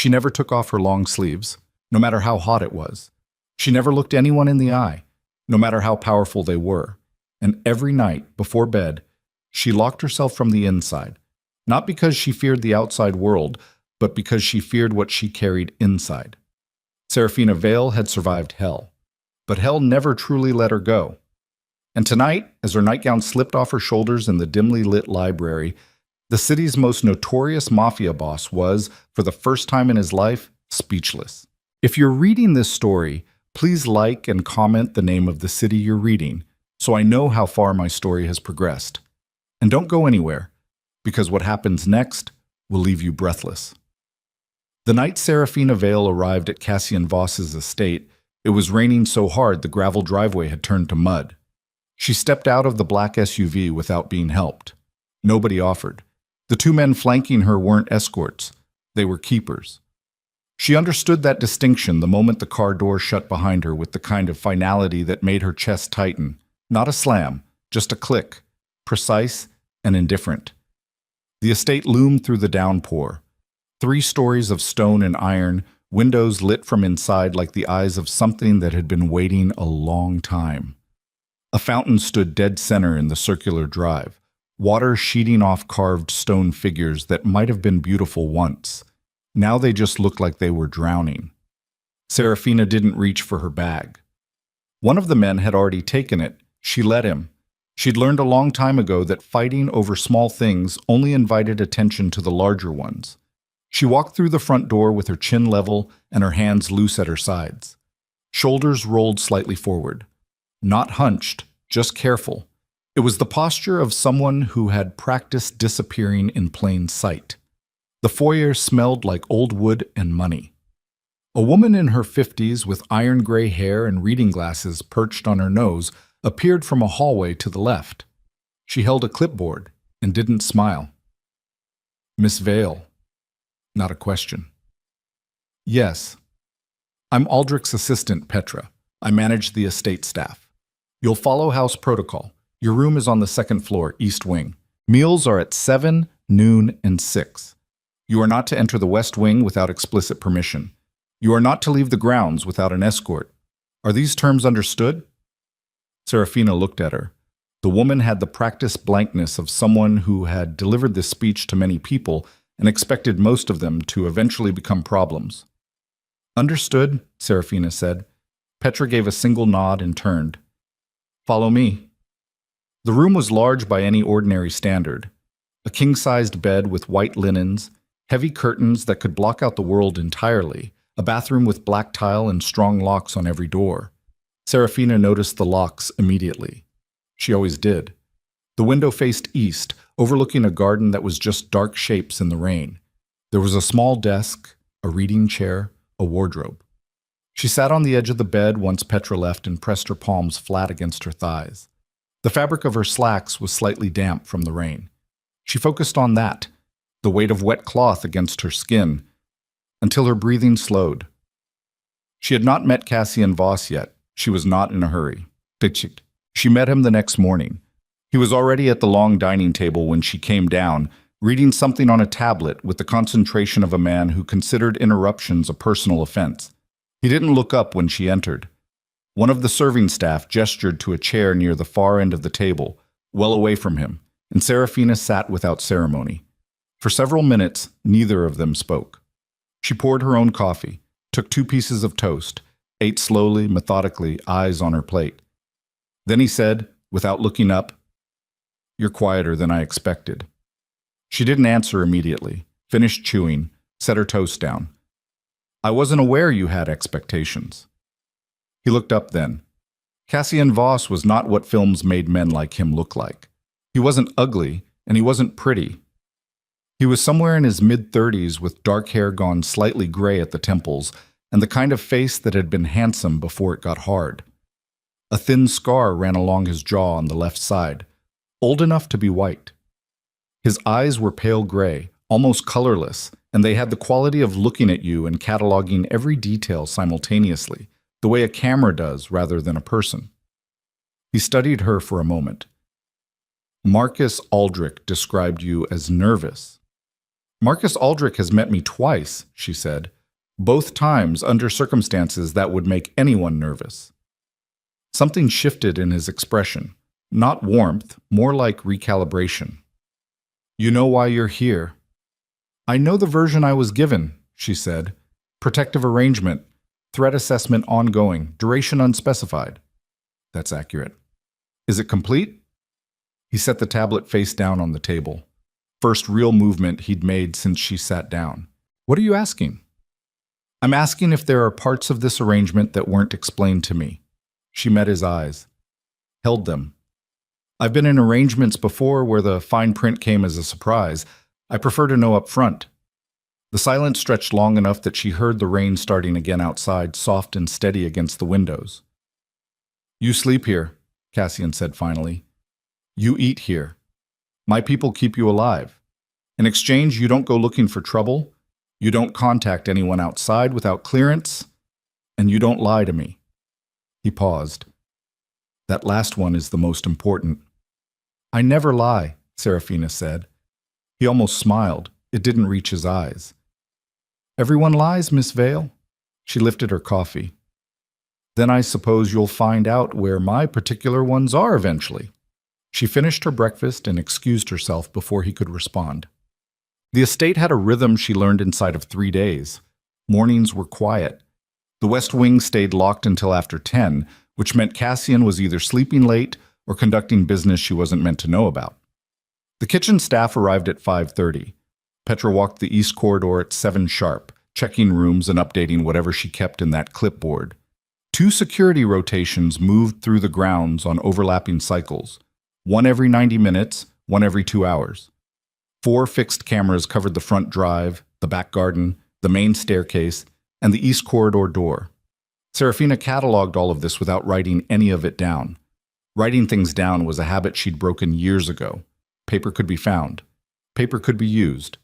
She never took off her long sleeves, no matter how hot it was. She never looked anyone in the eye, no matter how powerful they were. And every night, before bed, she locked herself from the inside, not because she feared the outside world, but because she feared what she carried inside. Serafina Vale had survived hell, but hell never truly let her go. And tonight, as her nightgown slipped off her shoulders in the dimly lit library, the city's most notorious mafia boss was, for the first time in his life, speechless. If you're reading this story, please like and comment the name of the city you're reading, so I know how far my story has progressed. And don't go anywhere, because what happens next will leave you breathless. The night Serafina Vale arrived at Cassian Voss's estate, it was raining so hard the gravel driveway had turned to mud. She stepped out of the black SUV without being helped. Nobody offered. The two men flanking her weren't escorts, they were keepers. She understood that distinction the moment the car door shut behind her with the kind of finality that made her chest tighten. Not a slam, just a click, precise and indifferent. The estate loomed through the downpour. 3 stories of stone and iron, windows lit from inside like the eyes of something that had been waiting a long time. A fountain stood dead center in the circular drive, water sheeting off carved stone figures that might have been beautiful once. Now they just looked like they were drowning. Serafina didn't reach for her bag. One of the men had already taken it. She let him. She'd learned a long time ago that fighting over small things only invited attention to the larger ones. She walked through the front door with her chin level and her hands loose at her sides. Shoulders rolled slightly forward. Not hunched, just careful. It was the posture of someone who had practiced disappearing in plain sight. The foyer smelled like old wood and money. A woman in her 50s with iron gray hair and reading glasses perched on her nose appeared from a hallway to the left. She held a clipboard and didn't smile. Miss Vale. Not a question. Yes. I'm Aldrich's assistant, Petra. I manage the estate staff. You'll follow house protocol. Your room is on the 2nd floor, east wing. Meals are at 7, noon, and 6. You are not to enter the west wing without explicit permission. You are not to leave the grounds without an escort. Are these terms understood? Serafina looked at her. The woman had the practiced blankness of someone who had delivered this speech to many people and expected most of them to eventually become problems. Understood, Serafina said. Petra gave a single nod and turned. Follow me. The room was large by any ordinary standard. A king-sized bed with white linens, heavy curtains that could block out the world entirely, a bathroom with black tile and strong locks on every door. Serafina noticed the locks immediately. She always did. The window faced east, overlooking a garden that was just dark shapes in the rain. There was a small desk, a reading chair, a wardrobe. She sat on the edge of the bed once Petra left and pressed her palms flat against her thighs. The fabric of her slacks was slightly damp from the rain. She focused on that, the weight of wet cloth against her skin, until her breathing slowed. She had not met Cassian Voss yet. She was not in a hurry. She met him the next morning. He was already at the long dining table when she came down, reading something on a tablet with the concentration of a man who considered interruptions a personal offense. He didn't look up when she entered. One of the serving staff gestured to a chair near the far end of the table, well away from him, and Serafina sat without ceremony. For several minutes, neither of them spoke. She poured her own coffee, took 2 pieces of toast, ate slowly, methodically, eyes on her plate. Then he said, without looking up, "You're quieter than I expected." She didn't answer immediately, finished chewing, set her toast down. "I wasn't aware you had expectations." He looked up then. Cassian Voss was not what films made men like him look like. He wasn't ugly, and he wasn't pretty. He was somewhere in his mid-30s with dark hair gone slightly gray at the temples, and the kind of face that had been handsome before it got hard. A thin scar ran along his jaw on the left side, old enough to be white. His eyes were pale gray, almost colorless, and they had the quality of looking at you and cataloging every detail simultaneously, the way a camera does rather than a person. He studied her for a moment. "Marcus Aldrich described you as nervous." "Marcus Aldrich has met me twice," she said. both times under circumstances that would make anyone nervous. Something shifted in his expression, not warmth, more like recalibration. "You know why you're here." "I know the version I was given," she said. "Protective arrangement, threat assessment ongoing, duration unspecified." "That's accurate." "Is it complete?" He set the tablet face down on the table. First real movement he'd made since she sat down. "What are you asking?" "I'm asking if there are parts of this arrangement that weren't explained to me." She met his eyes, held them. "I've been in arrangements before where the fine print came as a surprise. I prefer to know up front." The silence stretched long enough that she heard the rain starting again outside, soft and steady against the windows. "You sleep here," Cassian said finally. "You eat here. My people keep you alive. In exchange, you don't go looking for trouble, you don't contact anyone outside without clearance, and you don't lie to me." He paused. "That last one is the most important." "I never lie," Serafina said. He almost smiled. It didn't reach his eyes. "Everyone lies, Miss Vale." She lifted her coffee. "Then I suppose you'll find out where my particular ones are eventually." She finished her breakfast and excused herself before he could respond. The estate had a rhythm she learned inside of 3 days. Mornings were quiet. The West Wing stayed locked until after 10, which meant Cassian was either sleeping late or conducting business she wasn't meant to know about. The kitchen staff arrived at 5:30. Petra walked the east corridor at 7 sharp, checking rooms and updating whatever she kept in that clipboard. 2 security rotations moved through the grounds on overlapping cycles, one every 90 minutes, one every 2 hours. 4 fixed cameras covered the front drive, the back garden, the main staircase, and the east corridor door. Serafina cataloged all of this without writing any of it down. Writing things down was a habit she'd broken years ago. Paper could be found. Paper could be used.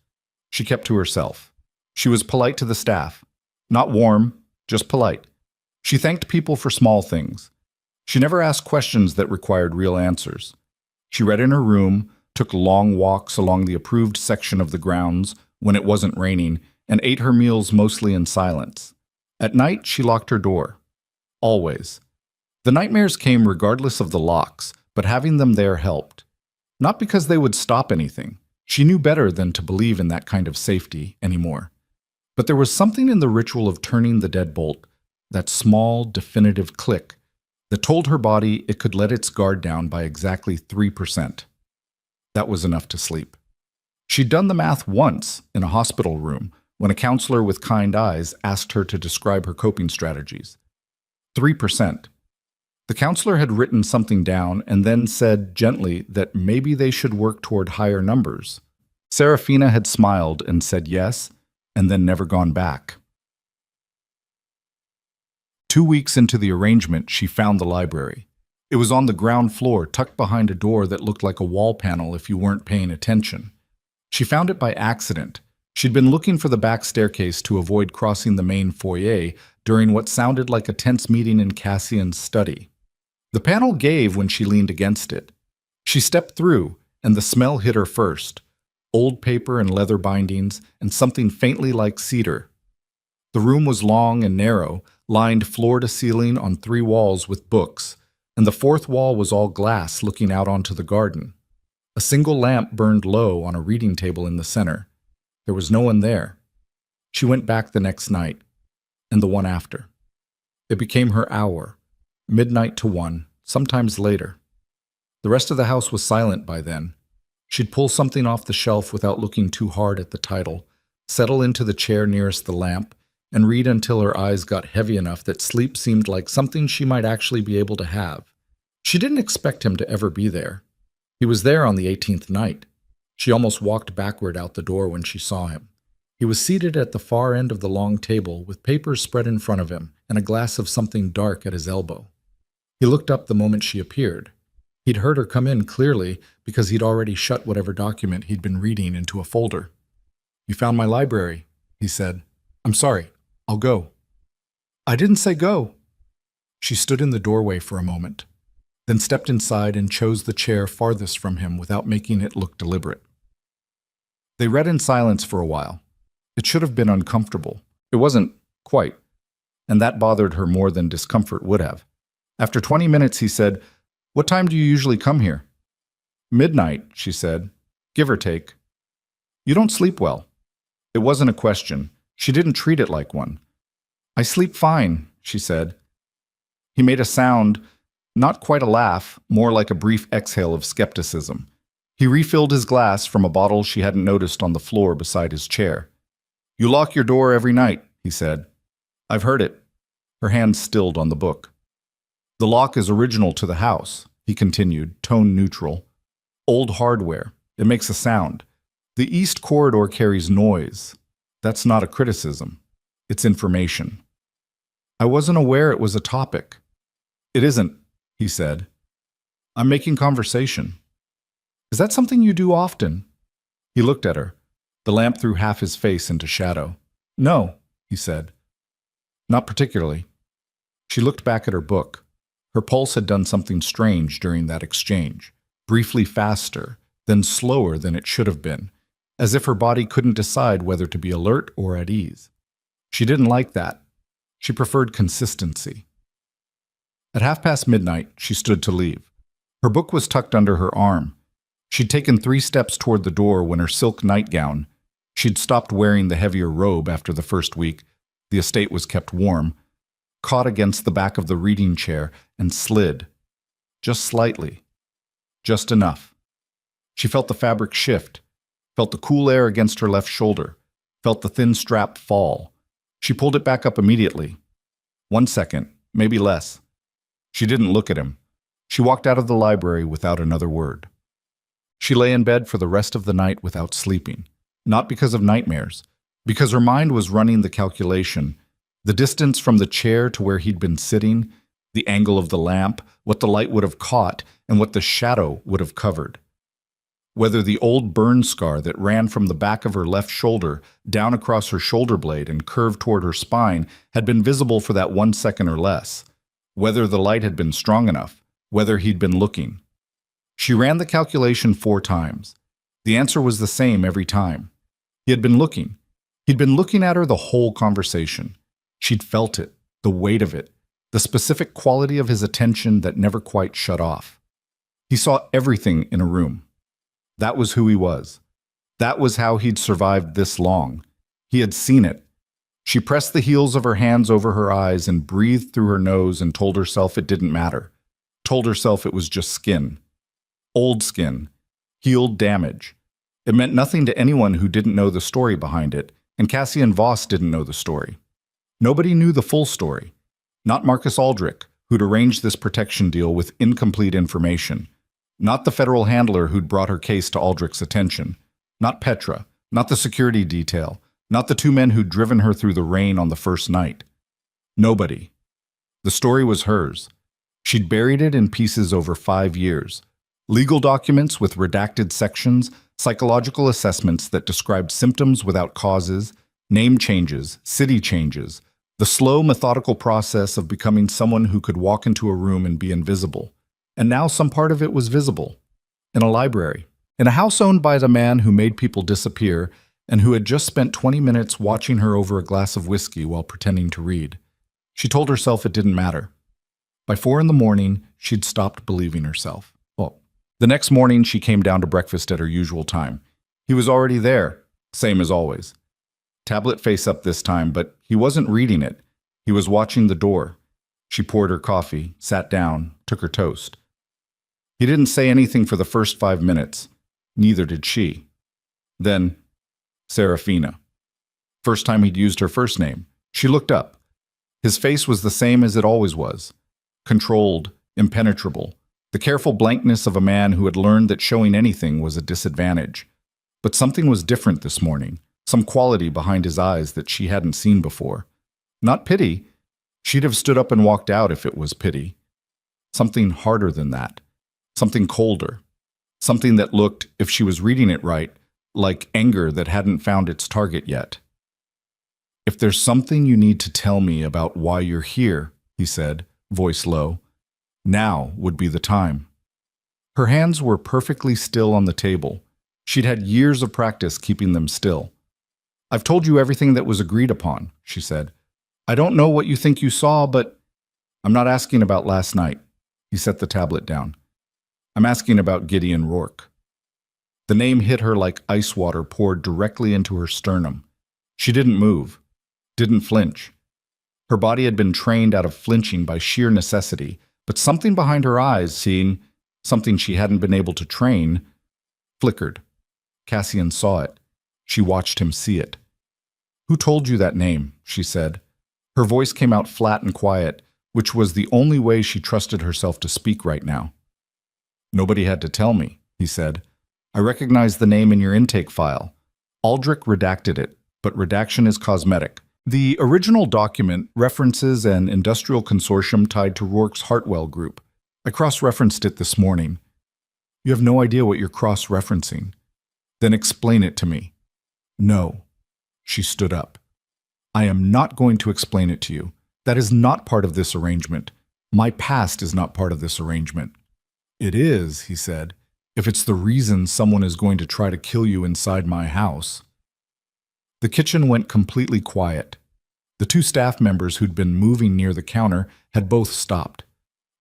She kept to herself. She was polite to the staff. Not warm, just polite. She thanked people for small things. She never asked questions that required real answers. She read in her room, took long walks along the approved section of the grounds when it wasn't raining, and ate her meals mostly in silence. At night, she locked her door. Always. The nightmares came regardless of the locks, but having them there helped. Not because they would stop anything. She knew better than to believe in that kind of safety anymore. But there was something in the ritual of turning the deadbolt, that small, definitive click, that told her body it could let its guard down by exactly 3%. That was enough to sleep. She'd done the math once in a hospital room when a counselor with kind eyes asked her to describe her coping strategies. 3%. The counselor had written something down and then said gently that maybe they should work toward higher numbers. Serafina had smiled and said yes, and then never gone back. 2 weeks into the arrangement, she found the library. It was on the ground floor, tucked behind a door that looked like a wall panel if you weren't paying attention. She found it by accident. She'd been looking for the back staircase to avoid crossing the main foyer during what sounded like a tense meeting in Cassian's study. The panel gave when she leaned against it. She stepped through, and the smell hit her first. Old paper and leather bindings, and something faintly like cedar. The room was long and narrow, lined floor to ceiling on 3 walls with books, and the 4th wall was all glass looking out onto the garden. A single lamp burned low on a reading table in the center. There was no one there. She went back the next night, and the one after. It became her hour, midnight to 1, sometimes later. The rest of the house was silent by then. She'd pull something off the shelf without looking too hard at the title, settle into the chair nearest the lamp, and read until her eyes got heavy enough that sleep seemed like something she might actually be able to have. She didn't expect him to ever be there. He was there on the 18th night. She almost walked backward out the door when she saw him. He was seated at the far end of the long table with papers spread in front of him and a glass of something dark at his elbow. He looked up the moment she appeared. He'd heard her come in clearly because he'd already shut whatever document he'd been reading into a folder. "You found my library," he said. "I'm sorry. I'll go." "I didn't say go." She stood in the doorway for a moment, then stepped inside and chose the chair farthest from him without making it look deliberate. They read in silence for a while. It should have been uncomfortable. It wasn't Quite. And that bothered her more than discomfort would have. After 20 minutes, he said, "What time do you usually come here?" "Midnight," she said, "give or take." "You don't sleep well." It wasn't a question. She didn't treat it like one. "I sleep fine," she said. He made a sound, not quite a laugh, more like a brief exhale of skepticism. He refilled his glass from a bottle she hadn't noticed on the floor beside his chair. "You lock your door every night," he said. "I've heard it." Her hand stilled on the book. "The lock is original to the house," he continued, tone neutral. "Old hardware. It makes a sound. The east corridor carries noise. That's not a criticism. It's information." "I wasn't aware it was a topic." "It isn't," he said. "I'm making conversation." "Is that something you do often?" He looked at her. The lamp threw half his face into shadow. "No," he said. "Not particularly." She looked back at her book. Her pulse had done something strange during that exchange, briefly faster, then slower than it should have been, as if her body couldn't decide whether to be alert or at ease. She didn't like that. She preferred consistency. At midnight, she stood to leave. Her book was tucked under her arm. She'd taken 3 steps toward the door when her silk nightgown — she'd stopped wearing the heavier robe after the first week, the estate was kept warm — caught against the back of the reading chair and slid. Just slightly. Just enough. She felt the fabric shift, felt the cool air against her left shoulder, felt the thin strap fall. She pulled it back up immediately. 1 second, maybe less. She didn't look at him. She walked out of the library without another word. She lay in bed for the rest of the night without sleeping, not because of nightmares, because her mind was running the calculation, the distance from the chair to where he'd been sitting, the angle of the lamp, what the light would have caught, and what the shadow would have covered. Whether the old burn scar that ran from the back of her left shoulder down across her shoulder blade and curved toward her spine had been visible for that 1 second or less, whether the light had been strong enough, whether he'd been looking. She ran the calculation 4 times. The answer was the same every time. He had been looking. He'd been looking at her the whole conversation. She'd felt it, the weight of it, the specific quality of his attention that never quite shut off. He saw everything in a room. That was who he was. That was how he'd survived this long. He had seen it. She pressed the heels of her hands over her eyes and breathed through her nose and told herself it didn't matter. Told herself it was just skin. Old skin. Healed damage. It meant nothing to anyone who didn't know the story behind it, and Cassian Voss didn't know the story. Nobody knew the full story. Not Marcus Aldrich, who'd arranged this protection deal with incomplete information. Not the federal handler who'd brought her case to Aldrich's attention. Not Petra. Not the security detail. Not the 2 men who'd driven her through the rain on the first night. Nobody. The story was hers. She'd buried it in pieces over 5 years. Legal documents with redacted sections, psychological assessments that described symptoms without causes, name changes, city changes, the slow, methodical process of becoming someone who could walk into a room and be invisible. And now some part of it was visible. In a library. In a house owned by the man who made people disappear and who had just spent 20 minutes watching her over a glass of whiskey while pretending to read. She told herself it didn't matter. By 4 a.m, she'd stopped believing herself. The next morning, she came down to breakfast at her usual time. He was already there, same as always. Tablet face up this time, but he wasn't reading it. He was watching the door. She poured her coffee, sat down, took her toast. He didn't say anything for the first 5 minutes. Neither did she. Then, Serafina. First time he'd used her first name. She looked up. His face was the same as it always was. Controlled, impenetrable. The careful blankness of a man who had learned that showing anything was a disadvantage. But something was different this morning, some quality behind his eyes that she hadn't seen before. Not pity. She'd have stood up and walked out if it was pity. Something harder than that. Something colder. Something that looked, if she was reading it right, like anger that hadn't found its target yet. "If there's something you need to tell me about why you're here," he said, voice low, "now would be the time." Her hands were perfectly still on the table. She'd had years of practice keeping them still. "I've told you everything that was agreed upon," she said. I don't know what you think you saw, but I'm not asking about last night. He set the tablet down. I'm asking about Gideon Rourke. The name hit her like ice water poured directly into her sternum. She didn't move, didn't flinch. Her body had been trained out of flinching by sheer necessity, but something behind her eyes, seeing something she hadn't been able to train, flickered. Cassian saw it. She watched him see it. Who told you that name? She said. Her voice came out flat and quiet, which was the only way she trusted herself to speak right now. Nobody had to tell me, he said. I recognize the name in your intake file. Aldrich redacted it, but redaction is cosmetic. The original document references an industrial consortium tied to Rourke's Hartwell Group. I cross-referenced it this morning. You have no idea what you're cross-referencing. Then explain it to me. No. She stood up. I am not going to explain it to you. That is not part of this arrangement. My past is not part of this arrangement. It is, he said, if it's the reason someone is going to try to kill you inside my house. The kitchen went completely quiet. The two staff members who'd been moving near the counter had both stopped.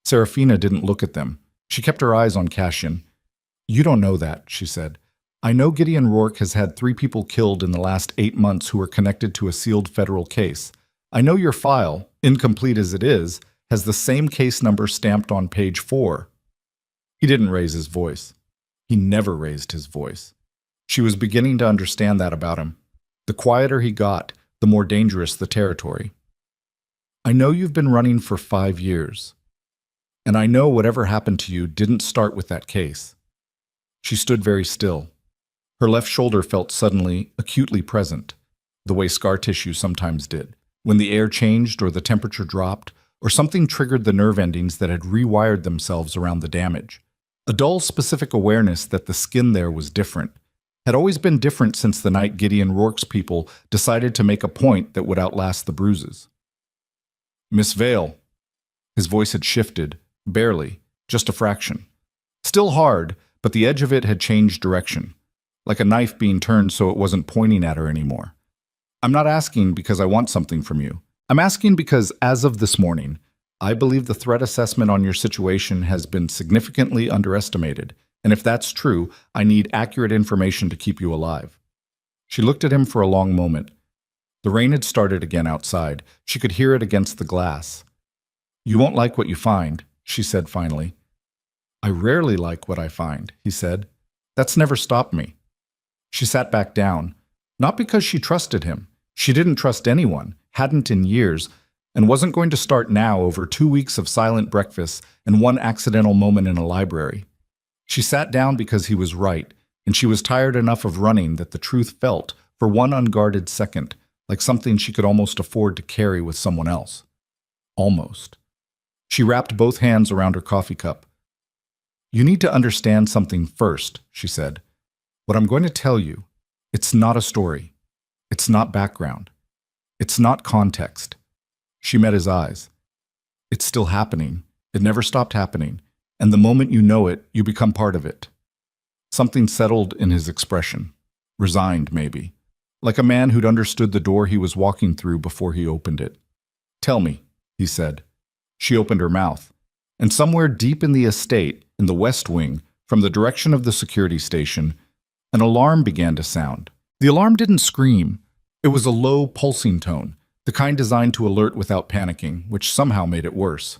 Serafina didn't look at them. She kept her eyes on Cassian. You don't know that, she said. I know Gideon Rourke has had 3 people killed in the last 8 months who are connected to a sealed federal case. I know your file, incomplete as it is, has the same case number stamped on page 4. He didn't raise his voice. He never raised his voice. She was beginning to understand that about him. The quieter he got, the more dangerous the territory. I know you've been running for 5 years. And I know whatever happened to you didn't start with that case. She stood very still. Her left shoulder felt suddenly, acutely present, the way scar tissue sometimes did, when the air changed or the temperature dropped, or something triggered the nerve endings that had rewired themselves around the damage. A dull, specific awareness that the skin there was different, had always been different since the night Gideon Rourke's people decided to make a point that would outlast the bruises. Miss Vale. His voice had shifted, barely, just a fraction. Still hard, but the edge of it had changed direction, like a knife being turned so it wasn't pointing at her anymore. I'm not asking because I want something from you. I'm asking because, as of this morning, I believe the threat assessment on your situation has been significantly underestimated, and if that's true, I need accurate information to keep you alive. She looked at him for a long moment. The rain had started again outside. She could hear it against the glass. You won't like what you find, she said finally. I rarely like what I find, he said. That's never stopped me. She sat back down, not because she trusted him. She didn't trust anyone, hadn't in years, and wasn't going to start now over 2 weeks of silent breakfasts and 1 accidental moment in a library. She sat down because he was right, and she was tired enough of running that the truth felt, for 1 unguarded second, like something she could almost afford to carry with someone else. Almost. She wrapped both hands around her coffee cup. You need to understand something first, she said. What I'm going to tell you, it's not a story. It's not background. It's not context. She met his eyes. It's still happening. It never stopped happening. And the moment you know it, you become part of it. Something settled in his expression. Resigned, maybe. Like a man who'd understood the door he was walking through before he opened it. Tell me, he said. She opened her mouth. And somewhere deep in the estate, in the west wing, from the direction of the security station, an alarm began to sound. The alarm didn't scream. It was a low, pulsing tone, the kind designed to alert without panicking, which somehow made it worse.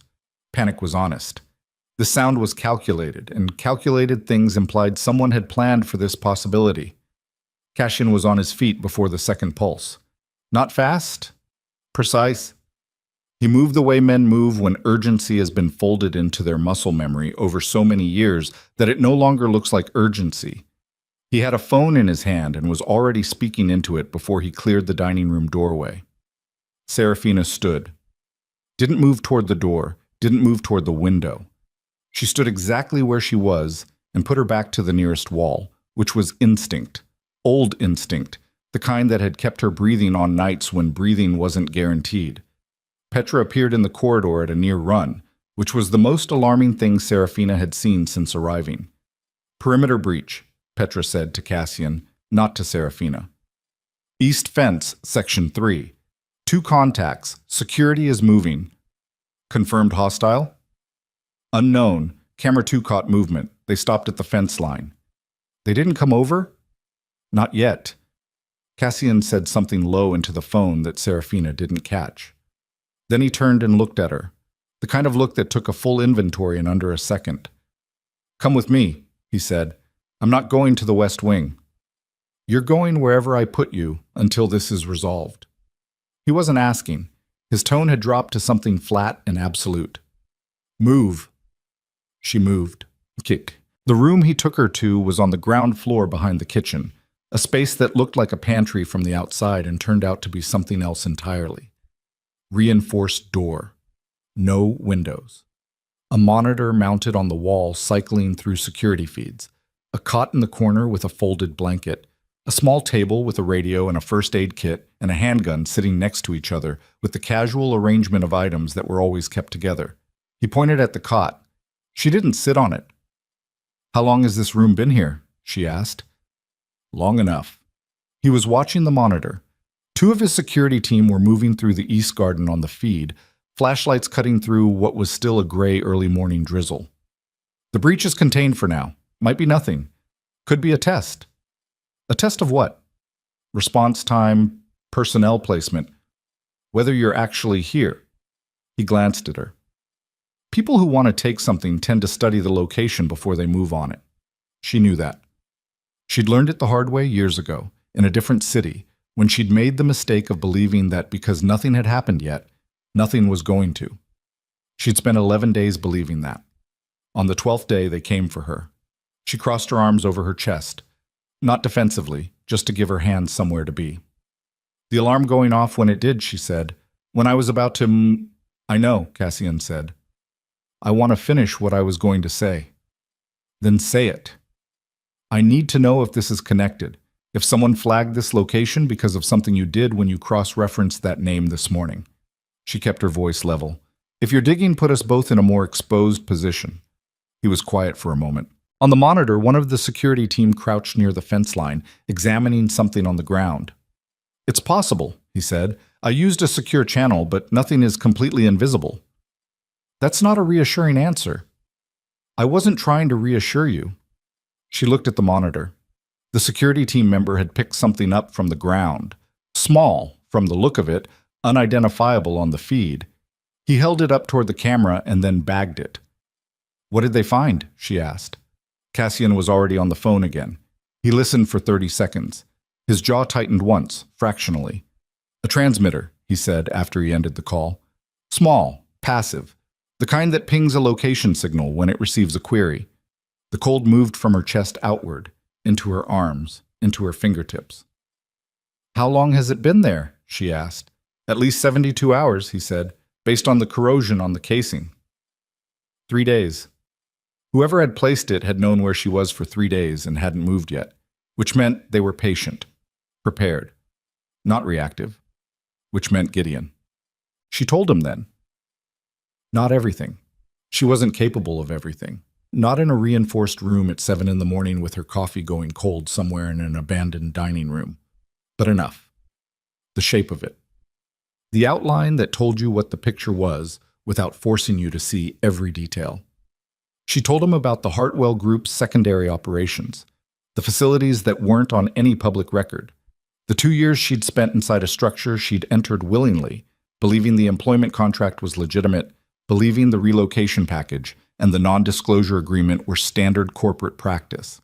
Panic was honest. The sound was calculated, and calculated things implied someone had planned for this possibility. Cassian was on his feet before the second pulse. Not fast, precise. He moved the way men move when urgency has been folded into their muscle memory over so many years that it no longer looks like urgency. He had a phone in his hand and was already speaking into it before he cleared the dining room doorway. Serafina stood. Didn't move toward the door, didn't move toward the window. She stood exactly where she was and put her back to the nearest wall, which was instinct, old instinct, the kind that had kept her breathing on nights when breathing wasn't guaranteed. Petra appeared in the corridor at a near run, which was the most alarming thing Serafina had seen since arriving. Perimeter breach, Petra said to Cassian, not to Serafina. East fence, section 3. Two contacts. Security is moving. Confirmed hostile? Unknown. Camera 2 caught movement. They stopped at the fence line. They didn't come over? Not yet. Cassian said something low into the phone that Serafina didn't catch. Then he turned and looked at her, the kind of look that took a full inventory in under a second. Come with me, he said. I'm not going to the West Wing. You're going wherever I put you until this is resolved. He wasn't asking. His tone had dropped to something flat and absolute. Move. She moved. Kick. The room he took her to was on the ground floor behind the kitchen, a space that looked like a pantry from the outside and turned out to be something else entirely. Reinforced door. No windows. A monitor mounted on the wall cycling through security feeds. A cot in the corner with a folded blanket. A small table with a radio and a first aid kit and a handgun sitting next to each other with the casual arrangement of items that were always kept together. He pointed at the cot. She didn't sit on it. How long has this room been here? She asked. Long enough. He was watching the monitor. Two of his security team were moving through the East Garden on the feed, flashlights cutting through what was still a gray early morning drizzle. The breach is contained for now. Might be nothing. Could be a test. A test of what? Response time, personnel placement. Whether you're actually here. He glanced at her. People who want to take something tend to study the location before they move on it. She knew that. She'd learned it the hard way years ago, in a different city, when she'd made the mistake of believing that because nothing had happened yet, nothing was going to. She'd spent 11 days believing that. On the 12th day, they came for her. She crossed her arms over her chest, not defensively, just to give her hands somewhere to be. The alarm going off when it did, she said. When I was about to... I know, Cassian said. I want to finish what I was going to say. Then say it. I need to know if this is connected, if someone flagged this location because of something you did when you cross-referenced that name this morning. She kept her voice level. If your digging put us both in a more exposed position. He was quiet for a moment. On the monitor, one of the security team crouched near the fence line, examining something on the ground. It's possible, he said. I used a secure channel, but nothing is completely invisible. That's not a reassuring answer. I wasn't trying to reassure you. She looked at the monitor. The security team member had picked something up from the ground. Small, from the look of it, unidentifiable on the feed. He held it up toward the camera and then bagged it. What did they find? She asked. Cassian was already on the phone again. He listened for 30 seconds. His jaw tightened once, fractionally. A transmitter, he said after he ended the call. Small, passive, the kind that pings a location signal when it receives a query. The cold moved from her chest outward, into her arms, into her fingertips. How long has it been there? She asked. At least 72 hours, he said, based on the corrosion on the casing. 3 days. Whoever had placed it had known where she was for 3 days and hadn't moved yet, which meant they were patient, prepared, not reactive, which meant Gideon. She told him then. Not everything. She wasn't capable of everything. Not in a reinforced room at 7 a.m. with her coffee going cold somewhere in an abandoned dining room. But enough. The shape of it. The outline that told you what the picture was without forcing you to see every detail. She told him about the Hartwell Group's secondary operations, the facilities that weren't on any public record, the 2 years she'd spent inside a structure she'd entered willingly, believing the employment contract was legitimate, believing the relocation package and the non-disclosure agreement were standard corporate practice.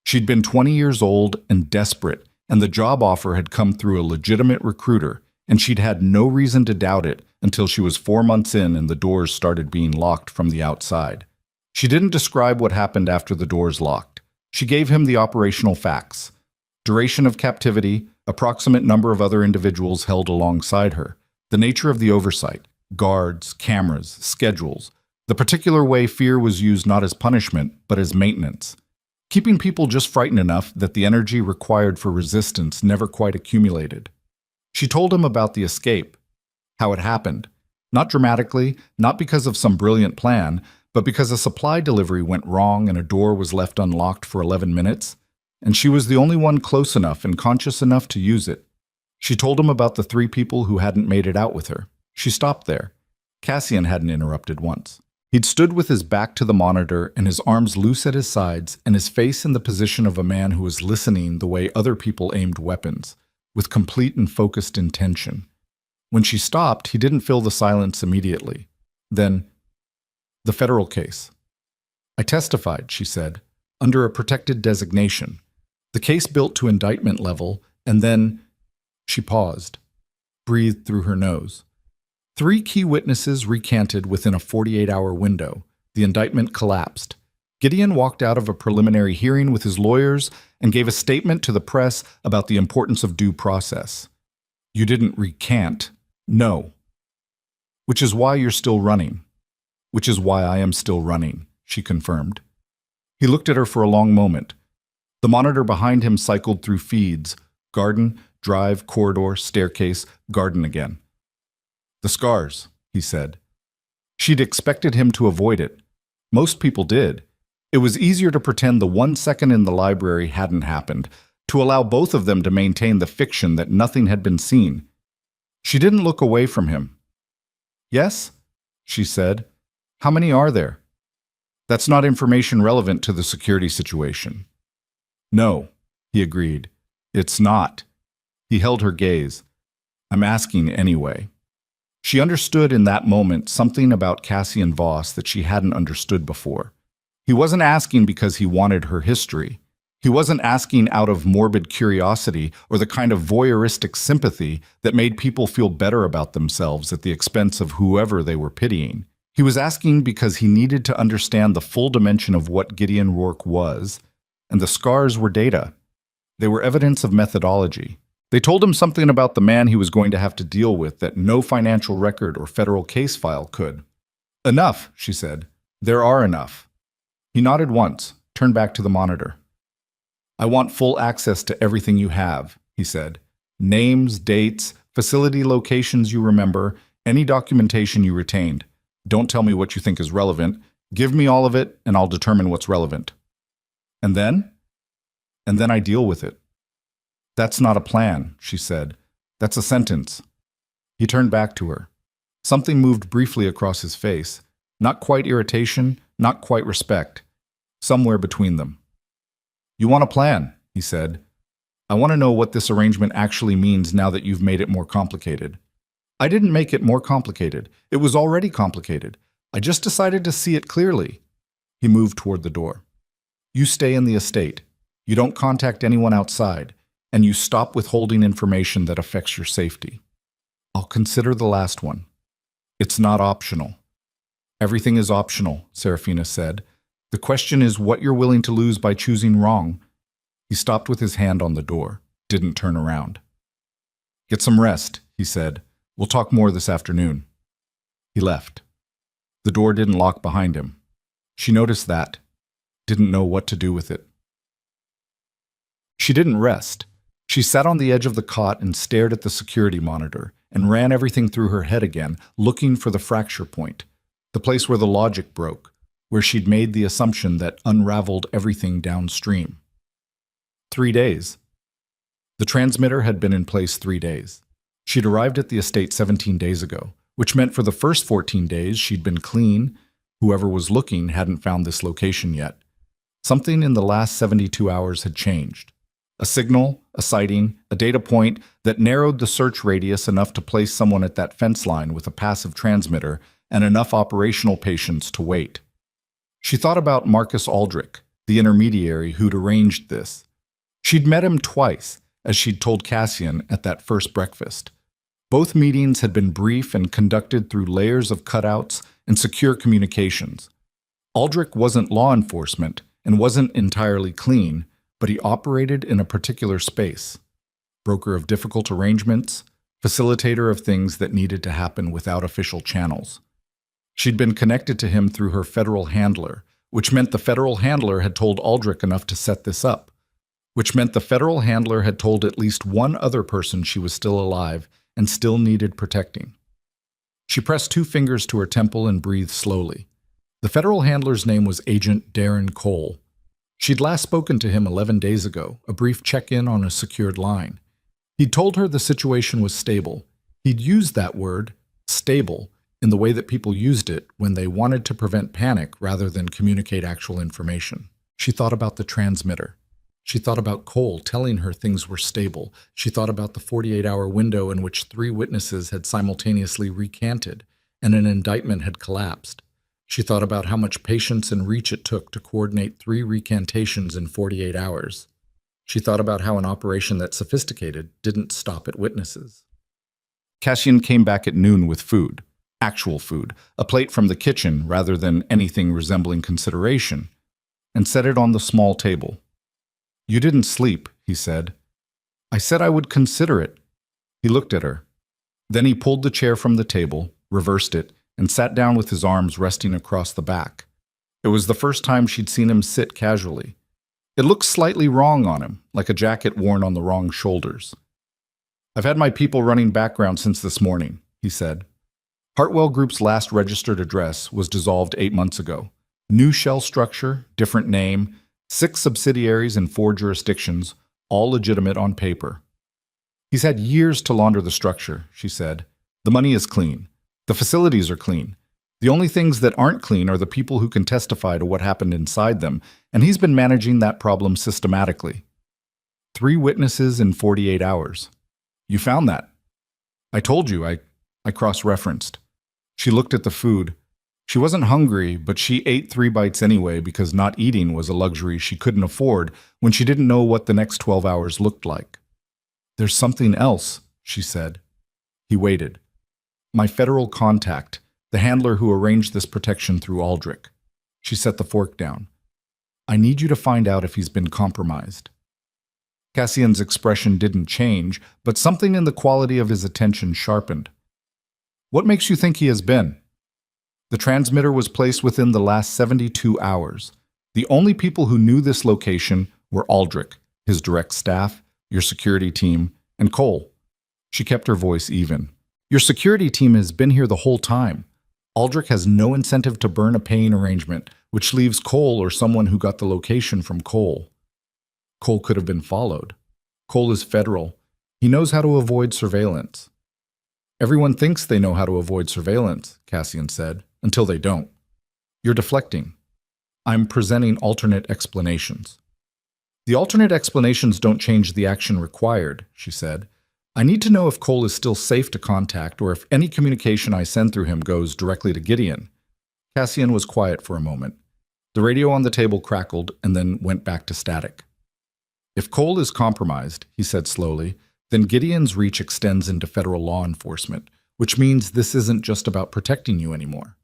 She'd been 20 years old and desperate, and the job offer had come through a legitimate recruiter, and she'd had no reason to doubt it until she was 4 months in and the doors started being locked from the outside. She didn't describe what happened after the doors locked. She gave him the operational facts. Duration of captivity, approximate number of other individuals held alongside her, the nature of the oversight, guards, cameras, schedules, the particular way fear was used not as punishment, but as maintenance, keeping people just frightened enough that the energy required for resistance never quite accumulated. She told him about the escape, how it happened, not dramatically, not because of some brilliant plan, but because a supply delivery went wrong and a door was left unlocked for 11 minutes, and she was the only one close enough and conscious enough to use it. She told him about the 3 people who hadn't made it out with her. She stopped there. Cassian hadn't interrupted once. He'd stood with his back to the monitor and his arms loose at his sides and his face in the position of a man who was listening the way other people aimed weapons, with complete and focused intention. When she stopped, he didn't fill the silence immediately. Then, the federal case. I testified, she said, under a protected designation. The case built to indictment level, and then she paused, breathed through her nose. 3 key witnesses recanted within a 48-hour window. The indictment collapsed. Gideon walked out of a preliminary hearing with his lawyers and gave a statement to the press about the importance of due process. You didn't recant. No. Which is why you're still running. Which is why I am still running, she confirmed. He looked at her for a long moment. The monitor behind him cycled through feeds: garden, drive, corridor, staircase, garden again. The scars, he said. She'd expected him to avoid it. Most people did. It was easier to pretend the 1 second in the library hadn't happened, to allow both of them to maintain the fiction that nothing had been seen. She didn't look away from him. Yes, she said. How many are there? That's not information relevant to the security situation. No, he agreed. It's not. He held her gaze. I'm asking anyway. She understood in that moment something about Cassian Voss that she hadn't understood before. He wasn't asking because he wanted her history. He wasn't asking out of morbid curiosity or the kind of voyeuristic sympathy that made people feel better about themselves at the expense of whoever they were pitying. He was asking because he needed to understand the full dimension of what Gideon Rourke was, and the scars were data. They were evidence of methodology. They told him something about the man he was going to have to deal with that no financial record or federal case file could. Enough, she said. There are enough. He nodded once, turned back to the monitor. I want full access to everything you have, he said. Names, dates, facility locations you remember, any documentation you retained. Don't tell me what you think is relevant. Give me all of it, and I'll determine what's relevant. And then? And then I deal with it. That's not a plan, she said. That's a sentence. He turned back to her. Something moved briefly across his face. Not quite irritation, not quite respect. Somewhere between them. You want a plan, he said. I want to know what this arrangement actually means now that you've made it more complicated. I didn't make it more complicated. It was already complicated. I just decided to see it clearly. He moved toward the door. You stay in the estate. You don't contact anyone outside. And you stop withholding information that affects your safety. I'll consider the last one. It's not optional. Everything is optional, Serafina said. The question is what you're willing to lose by choosing wrong. He stopped with his hand on the door, didn't turn around. Get some rest, he said. We'll talk more this afternoon. He left. The door didn't lock behind him. She noticed that, didn't know what to do with it. She didn't rest. She sat on the edge of the cot and stared at the security monitor and ran everything through her head again, looking for the fracture point, the place where the logic broke, where she'd made the assumption that unraveled everything downstream. 3 days. The transmitter had been in place 3 days. She'd arrived at the estate 17 days ago, which meant for the first 14 days she'd been clean. Whoever was looking hadn't found this location yet. Something in the last 72 hours had changed. A signal, a sighting, a data point that narrowed the search radius enough to place someone at that fence line with a passive transmitter and enough operational patience to wait. She thought about Marcus Aldrich, the intermediary who'd arranged this. She'd met him twice, as she'd told Cassian at that first breakfast. Both meetings had been brief and conducted through layers of cutouts and secure communications. Aldrich wasn't law enforcement and wasn't entirely clean, but he operated in a particular space. Broker of difficult arrangements, facilitator of things that needed to happen without official channels. She'd been connected to him through her federal handler, which meant the federal handler had told Aldrich enough to set this up, which meant the federal handler had told at least one other person she was still alive and still needed protecting. She pressed 2 fingers to her temple and breathed slowly. The federal handler's name was Agent Darren Cole. She'd last spoken to him 11 days ago, a brief check-in on a secured line. He'd told her the situation was stable. He'd used that word, stable, in the way that people used it when they wanted to prevent panic rather than communicate actual information. She thought about the transmitter. She thought about Cole telling her things were stable. She thought about the 48-hour window in which 3 witnesses had simultaneously recanted and an indictment had collapsed. She thought about how much patience and reach it took to coordinate 3 recantations in 48 hours. She thought about how an operation that sophisticated didn't stop at witnesses. Cassian came back at noon with food, actual food, a plate from the kitchen rather than anything resembling consideration, and set it on the small table. "You didn't sleep," he said. "I said I would consider it." He looked at her. Then he pulled the chair from the table, reversed it, and sat down with his arms resting across the back. It was the first time she'd seen him sit casually. It looked slightly wrong on him, like a jacket worn on the wrong shoulders. "I've had my people running background since this morning," he said. Hartwell Group's last registered address was dissolved 8 months ago. New shell structure, different name, 6 subsidiaries in 4 jurisdictions, all legitimate on paper. "He's had years to launder the structure," she said. "The money is clean. The facilities are clean. The only things that aren't clean are the people who can testify to what happened inside them, and he's been managing that problem systematically. 3 witnesses in 48 hours. You found that." "I told you," I cross-referenced. She looked at the food. She wasn't hungry, but she ate 3 bites anyway because not eating was a luxury she couldn't afford when she didn't know what the next 12 hours looked like. "There's something else," she said. He waited. "My federal contact, the handler who arranged this protection through Aldrich." She set the fork down. "I need you to find out if he's been compromised." Cassian's expression didn't change, but something in the quality of his attention sharpened. "What makes you think he has been?" "The transmitter was placed within the last 72 hours. The only people who knew this location were Aldrich, his direct staff, your security team, and Cole." She kept her voice even. "Your security team has been here the whole time. Aldrich has no incentive to burn a paying arrangement, which leaves Cole or someone who got the location from Cole. Cole could have been followed. Cole is federal. He knows how to avoid surveillance." "Everyone thinks they know how to avoid surveillance," Cassian said, "until they don't. You're deflecting. I'm presenting alternate explanations." "The alternate explanations don't change the action required," she said. "I need to know if Cole is still safe to contact or if any communication I send through him goes directly to Gideon." Cassian was quiet for a moment. The radio on the table crackled and then went back to static. "If Cole is compromised," he said slowly, "then Gideon's reach extends into federal law enforcement, which means this isn't just about protecting you anymore."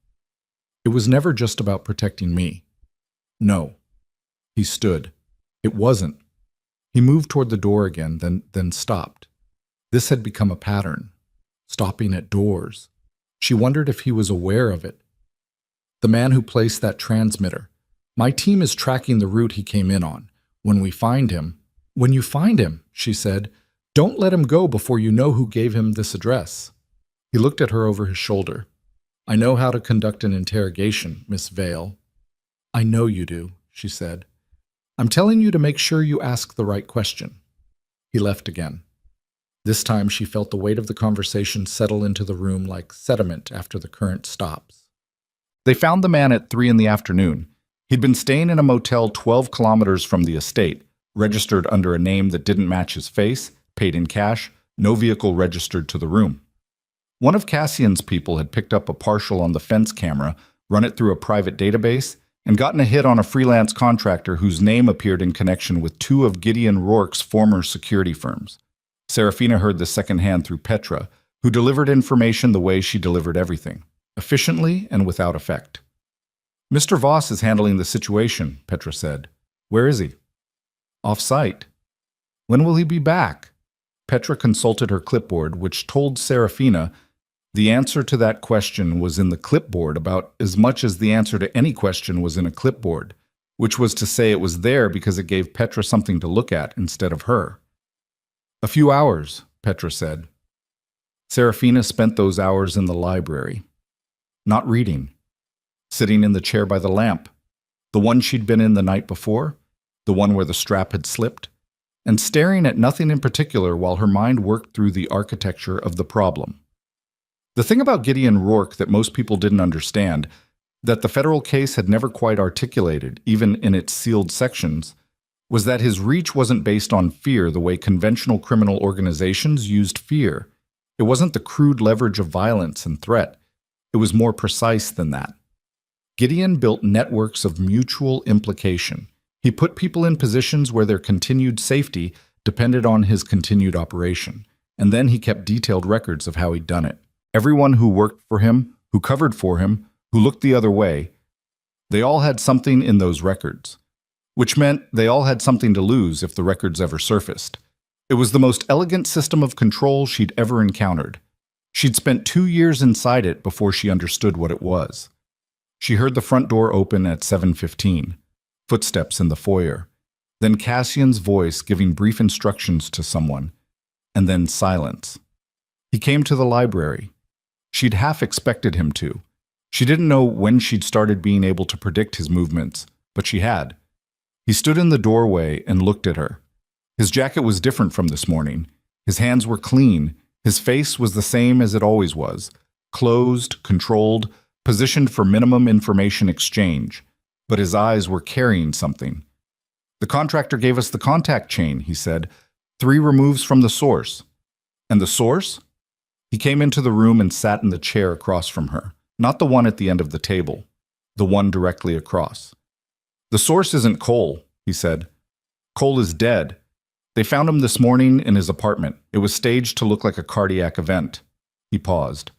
"It was never just about protecting me." "No." He stood. "It wasn't." He moved toward the door again, then stopped. This had become a pattern, stopping at doors. She wondered if he was aware of it. "The man who placed that transmitter. My team is tracking the route he came in on. When we find him—" "When you find him," she said, "don't let him go before you know who gave him this address." He looked at her over his shoulder. "I know how to conduct an interrogation, Miss Vale." "I know you do," she said. "I'm telling you to make sure you ask the right question." He left again. This time she felt the weight of the conversation settle into the room like sediment after the current stops. They found the man at 3 in the afternoon. He'd been staying in a motel 12 kilometers from the estate, registered under a name that didn't match his face, paid in cash, no vehicle registered to the room. One of Cassian's people had picked up a partial on the fence camera, run it through a private database, and gotten a hit on a freelance contractor whose name appeared in connection with 2 of Gideon Rourke's former security firms. Serafina heard this secondhand through Petra, who delivered information the way she delivered everything, efficiently and without effect. "Mr. Voss is handling the situation," Petra said. "Where is he?" "Off-site." "When will he be back?" Petra consulted her clipboard, which told Serafina the answer to that question was in the clipboard about as much as the answer to any question was in a clipboard, which was to say it was there because it gave Petra something to look at instead of her. "A few hours," Petra said. Serafina spent those hours in the library. Not reading. Sitting in the chair by the lamp. The one she'd been in the night before. The one where the strap had slipped. and staring at nothing in particular while her mind worked through the architecture of the problem. The thing about Gideon Rourke that most people didn't understand, that the federal case had never quite articulated, even in its sealed sections, was that his reach wasn't based on fear the way conventional criminal organizations used fear. It wasn't the crude leverage of violence and threat. It was more precise than that. Gideon built networks of mutual implication. He put people in positions where their continued safety depended on his continued operation, and then he kept detailed records of how he'd done it. Everyone who worked for him, who covered for him, who looked the other way, they all had something in those records, which meant they all had something to lose if the records ever surfaced. It was the most elegant system of control she'd ever encountered. She'd spent 2 years inside it before she understood what it was. She heard the front door open at 7:15, footsteps in the foyer, then Cassian's voice giving brief instructions to someone, and then silence. He came to the library. She'd half expected him to. She didn't know when she'd started being able to predict his movements, but she had. He stood in the doorway and looked at her. His jacket was different from this morning. His hands were clean. His face was the same as it always was, closed, controlled, positioned for minimum information exchange. But his eyes were carrying something. "The contractor gave us the contact chain," he said. 3 removes from the source. "And the source?" He came into the room and sat in the chair across from her. Not the one at the end of the table, the one directly across. "The source isn't Cole," he said. "Cole is dead. They found him this morning in his apartment. It was staged to look like a cardiac event." He paused.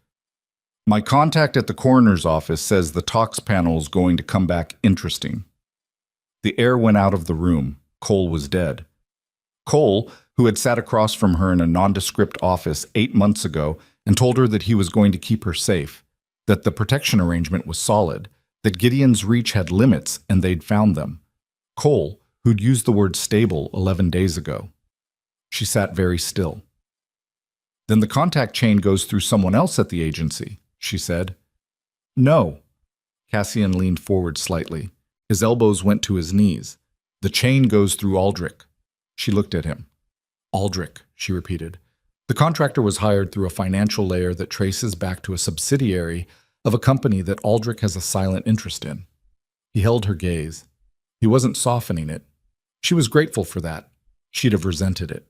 "My contact at the coroner's office says the tox panel's going to come back interesting." The air went out of the room. Cole was dead. Cole, who had sat across from her in a nondescript office 8 months ago and told her that he was going to keep her safe, that the protection arrangement was solid, that Gideon's reach had limits and they'd found them. Cole, who'd used the word stable 11 days ago. She sat very still. "Then the contact chain goes through someone else at the agency," she said. "No." Cassian leaned forward slightly. His elbows went to his knees. "The chain goes through Aldrich." She looked at him. "Aldrich," she repeated. "The contractor was hired through a financial layer that traces back to a subsidiary of a company that Aldrich has a silent interest in." He held her gaze. He wasn't softening it. She was grateful for that. She'd have resented it.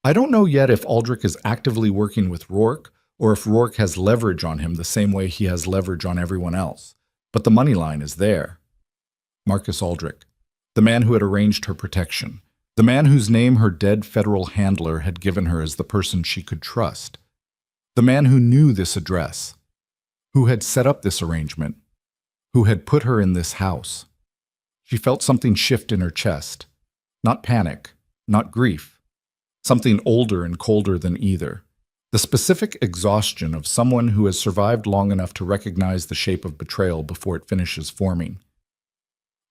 "I don't know yet if Aldrich is actively working with Rourke or if Rourke has leverage on him the same way he has leverage on everyone else, but the money line is there." Marcus Aldrich, the man who had arranged her protection, the man whose name her dead federal handler had given her as the person she could trust, the man who knew this address, who had set up this arrangement, who had put her in this house. She felt something shift in her chest. Not panic, not grief. Something older and colder than either. The specific exhaustion of someone who has survived long enough to recognize the shape of betrayal before it finishes forming.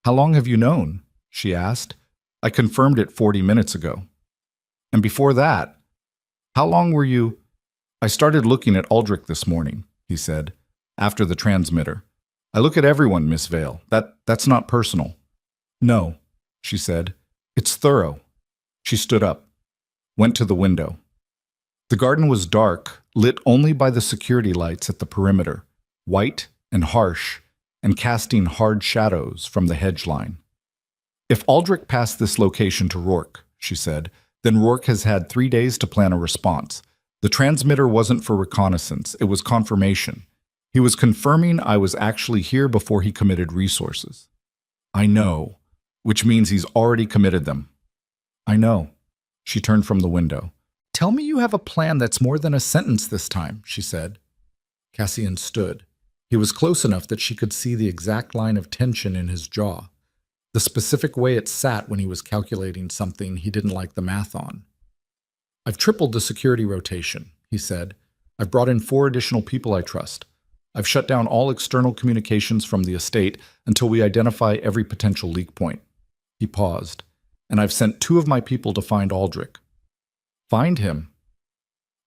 "How long have you known?" she asked. "I confirmed it 40 minutes ago." "And before that? How long were you—" "I started looking at Aldrich this morning," he said, "after the transmitter. I look at everyone, Miss Vale. That's not personal." "No," she said. "It's thorough." She stood up, went to the window. The garden was dark, lit only by the security lights at the perimeter, white and harsh, and casting hard shadows from the hedge line. "If Aldrich passed this location to Rourke," she said, "then Rourke has had 3 days to plan a response. The transmitter wasn't for reconnaissance, it was confirmation. He was confirming I was actually here before he committed resources." "I know, which means he's already committed them." "I know." She turned from the window. "Tell me you have a plan that's more than a sentence this time," she said. Cassian stood. He was close enough that she could see the exact line of tension in his jaw, the specific way it sat when he was calculating something he didn't like the math on. "I've tripled the security rotation," he said. "I've brought in 4 additional people I trust. I've shut down all external communications from the estate until we identify every potential leak point." He paused. "And I've sent 2 of my people to find Aldrich." "Find him?"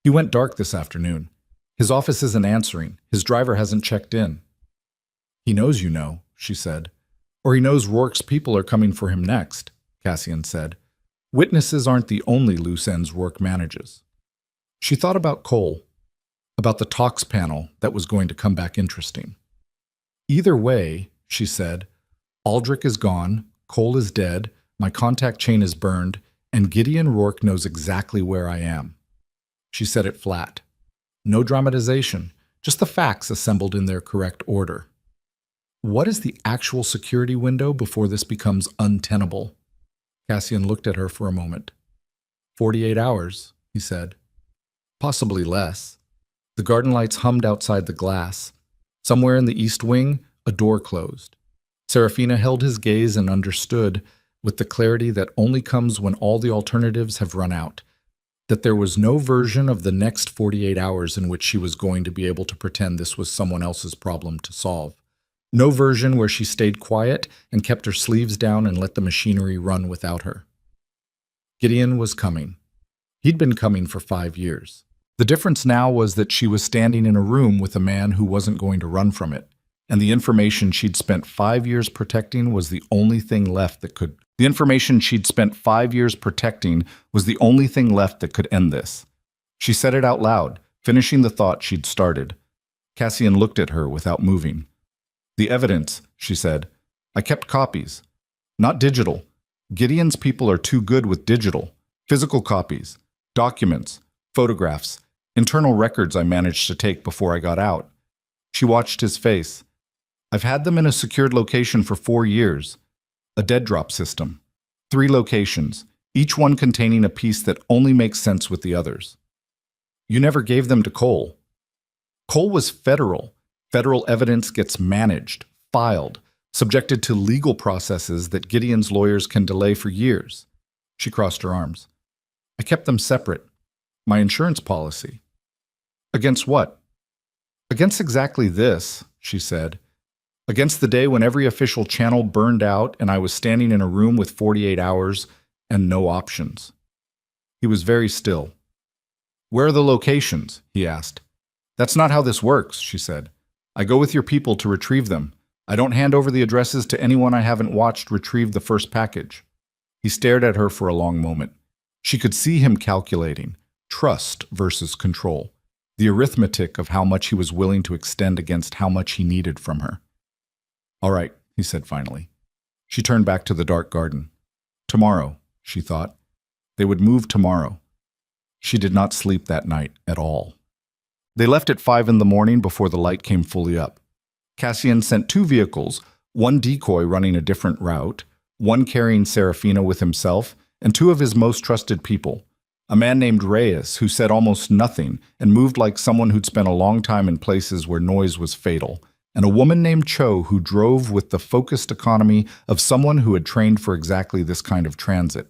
"He went dark this afternoon. His office isn't answering. His driver hasn't checked in." "He knows you know," she said. "Or he knows Rourke's people are coming for him next," Cassian said. Witnesses aren't the only loose ends Rourke manages. She thought about Cole, about the talks panel that was going to come back interesting. Either way, she said, Aldrich is gone, Cole is dead, my contact chain is burned, and Gideon Rourke knows exactly where I am. She said it flat. No dramatization, just the facts assembled in their correct order. What is the actual security window before this becomes untenable? Cassian looked at her for a moment. 48 hours, he said. Possibly less. The garden lights hummed outside the glass. Somewhere in the east wing, a door closed. Serafina held his gaze and understood, with the clarity that only comes when all the alternatives have run out, that there was no version of the next 48 hours in which she was going to be able to pretend this was someone else's problem to solve. No version where she stayed quiet and kept her sleeves down and let the machinery run without her. Gideon was coming. He'd been coming for 5 years. The difference now was that she was standing in a room with a man who wasn't going to run from it, and the information she'd spent 5 years protecting was the only thing left that could end this. She said it out loud, finishing the thought she'd started. Cassian looked at her without moving. The evidence, she said. I kept copies. Not digital. Gideon's people are too good with digital. Physical copies, documents, photographs, internal records I managed to take before I got out. She watched his face. I've had them in a secured location for 4 years. A dead drop system. 3 locations, each one containing a piece that only makes sense with the others. You never gave them to Cole. Cole was federal. Federal evidence gets managed, filed, subjected to legal processes that Gideon's lawyers can delay for years. She crossed her arms. I kept them separate. My insurance policy. Against what? Against exactly this, she said. Against the day when every official channel burned out and I was standing in a room with 48 hours and no options. He was very still. Where are the locations? He asked. That's not how this works, she said. I go with your people to retrieve them. I don't hand over the addresses to anyone I haven't watched retrieve the first package. He stared at her for a long moment. She could see him calculating. Trust versus control. The arithmetic of how much he was willing to extend against how much he needed from her. All right, he said finally. She turned back to the dark garden. Tomorrow, she thought. They would move tomorrow. She did not sleep that night at all. They left at 5 in the morning before the light came fully up. Cassian sent 2 vehicles, one decoy running a different route, one carrying Serafina with himself, and 2 of his most trusted people. A man named Reyes who said almost nothing and moved like someone who'd spent a long time in places where noise was fatal, and a woman named Cho who drove with the focused economy of someone who had trained for exactly this kind of transit.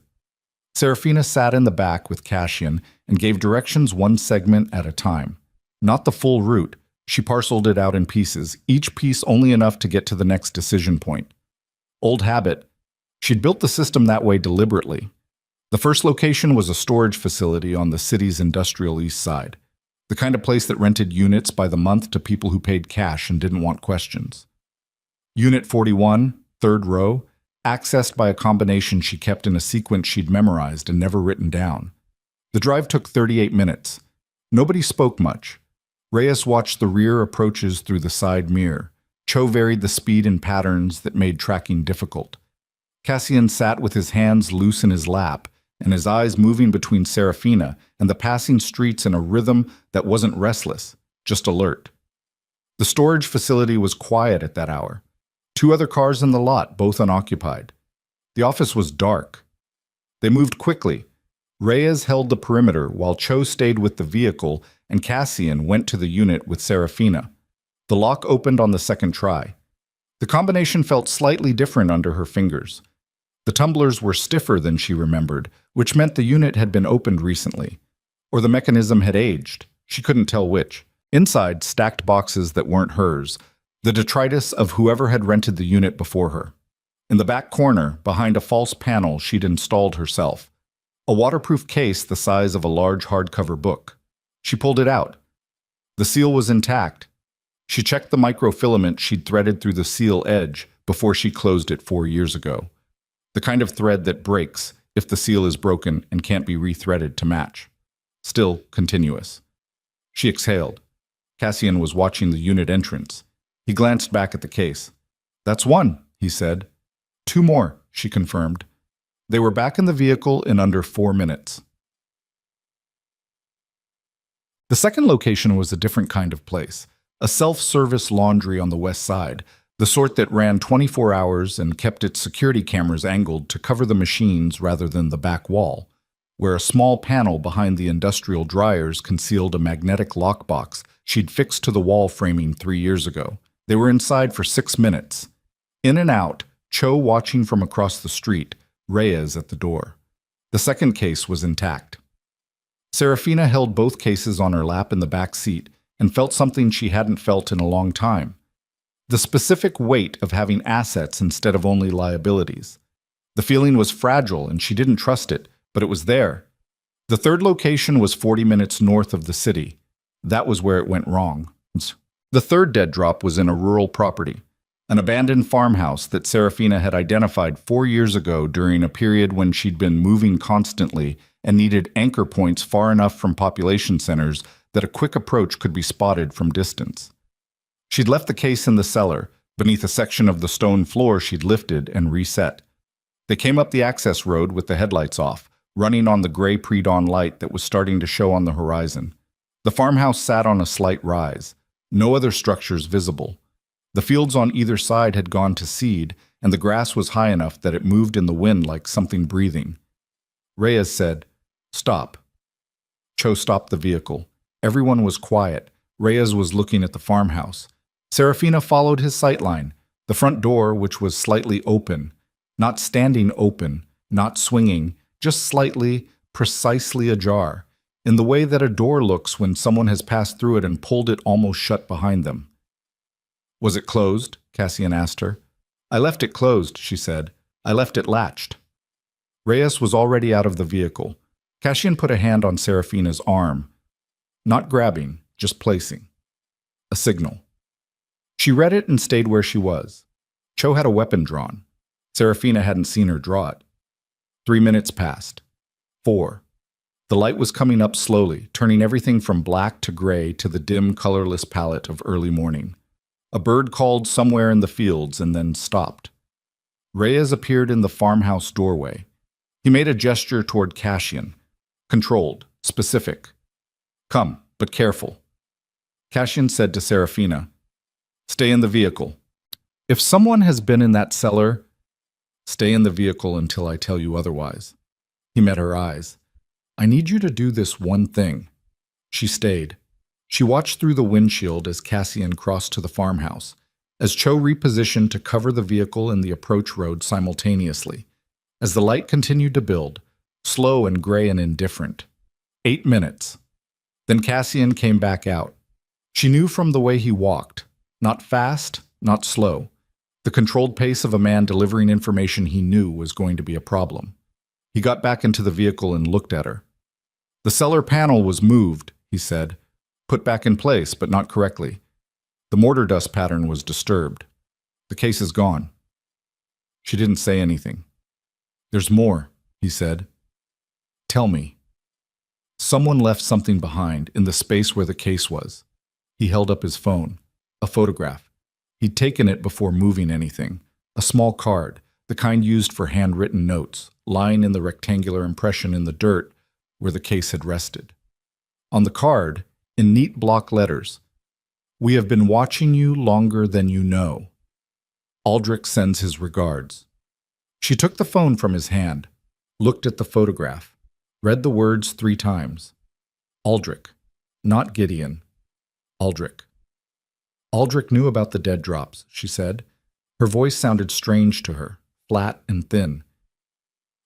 Serafina sat in the back with Cassian and gave directions one segment at a time. Not the full route. She parceled it out in pieces, each piece only enough to get to the next decision point. Old habit. She'd built the system that way deliberately. The first location was a storage facility on the city's industrial east side, the kind of place that rented units by the month to people who paid cash and didn't want questions. Unit 41, 3rd row, accessed by a combination she kept in a sequence she'd memorized and never written down. The drive took 38 minutes. Nobody spoke much. Reyes watched the rear approaches through the side mirror. Cho varied the speed in patterns that made tracking difficult. Cassian sat with his hands loose in his lap and his eyes moving between Serafina and the passing streets in a rhythm that wasn't restless, just alert. The storage facility was quiet at that hour. 2 other cars in the lot, both unoccupied. The office was dark. They moved quickly. Reyes held the perimeter while Cho stayed with the vehicle and Cassian went to the unit with Serafina. The lock opened on the second try. The combination felt slightly different under her fingers. The tumblers were stiffer than she remembered, which meant the unit had been opened recently. Or the mechanism had aged. She couldn't tell which. Inside, stacked boxes that weren't hers, the detritus of whoever had rented the unit before her. In the back corner, behind a false panel she'd installed herself, a waterproof case the size of a large hardcover book. She pulled it out. The seal was intact. She checked the microfilament she'd threaded through the seal edge before she closed it 4 years ago. The kind of thread that breaks if the seal is broken and can't be rethreaded to match. Still continuous. She exhaled. Cassian was watching the unit entrance. He glanced back at the case. "That's one," he said. "Two more," she confirmed. They were back in the vehicle in under 4 minutes. The second location was a different kind of place, a self-service laundry on the west side, the sort that ran 24 hours and kept its security cameras angled to cover the machines rather than the back wall, where a small panel behind the industrial dryers concealed a magnetic lockbox she'd fixed to the wall framing 3 years ago. They were inside for 6 minutes. In and out, Cho watching from across the street, Reyes at the door. The second case was intact. Serafina held both cases on her lap in the back seat and felt something she hadn't felt in a long time. The specific weight of having assets instead of only liabilities. The feeling was fragile and she didn't trust it, but it was there. The third location was 40 minutes north of the city. That was where it went wrong. The third dead drop was in a rural property, an abandoned farmhouse that Serafina had identified 4 years ago during a period when she'd been moving constantly and needed anchor points far enough from population centers that a quick approach could be spotted from distance. She'd left the case in the cellar, beneath a section of the stone floor she'd lifted and reset. They came up the access road with the headlights off, running on the gray pre-dawn light that was starting to show on the horizon. The farmhouse sat on a slight rise, no other structures visible. The fields on either side had gone to seed, and the grass was high enough that it moved in the wind like something breathing. Reyes said, "Stop." Cho stopped the vehicle. Everyone was quiet. Reyes was looking at the farmhouse. Serafina followed his sightline, the front door, which was slightly open, not standing open, not swinging, just slightly, precisely ajar, in the way that a door looks when someone has passed through it and pulled it almost shut behind them. "Was it closed?" Cassian asked her. "I left it closed," she said. "I left it latched." Reyes was already out of the vehicle. Cassian put a hand on Serafina's arm. Not grabbing, just placing. A signal. She read it and stayed where she was. Cho had a weapon drawn. Serafina hadn't seen her draw it. 3 minutes passed. 4. The light was coming up slowly, turning everything from black to gray to the dim, colorless palette of early morning. A bird called somewhere in the fields and then stopped. Reyes appeared in the farmhouse doorway. He made a gesture toward Cassian. Controlled, specific. "Come, but careful." Cassian said to Serafina, "Stay in the vehicle. If someone has been in that cellar, stay in the vehicle until I tell you otherwise." He met her eyes. "I need you to do this one thing." She stayed. She watched through the windshield as Cassian crossed to the farmhouse, as Cho repositioned to cover the vehicle and the approach road simultaneously, as the light continued to build, slow and gray and indifferent. 8 minutes. Then Cassian came back out. She knew from the way he walked, not fast, not slow, the controlled pace of a man delivering information he knew was going to be a problem. He got back into the vehicle and looked at her. "The cellar panel was moved," he said, "put back in place, but not correctly. The mortar dust pattern was disturbed. The case is gone." She didn't say anything. "There's more," he said. "Tell me." Someone left something behind in the space where the case was. He held up his phone. A photograph. He'd taken it before moving anything. A small card, the kind used for handwritten notes, lying in the rectangular impression in the dirt where the case had rested. On the card, in neat block letters, "We have been watching you longer than you know. Aldrich sends his regards." She took the phone from his hand, looked at the photograph, read the words 3 times. Aldrich, not Gideon. Aldrich. Aldrich knew about the dead drops, she said. Her voice sounded strange to her, flat and thin.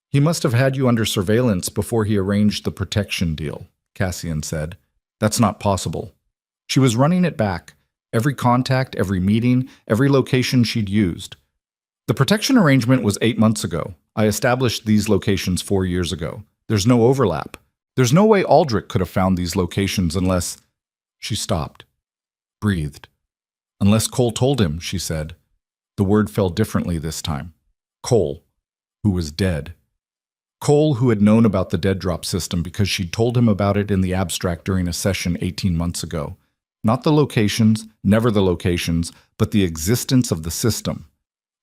"He must have had you under surveillance before he arranged the protection deal," Cassian said. "That's not possible." She was running it back, every contact, every meeting, every location she'd used. "The protection arrangement was 8 months ago. I established these locations 4 years ago. There's no overlap. There's no way Aldrich could have found these locations unless—" She stopped, breathed. "Unless Cole told him," she said. The word fell differently this time. Cole, who was dead. Cole, who had known about the dead drop system because she'd told him about it in the abstract during a session 18 months ago. Not the locations, never the locations, but the existence of the system.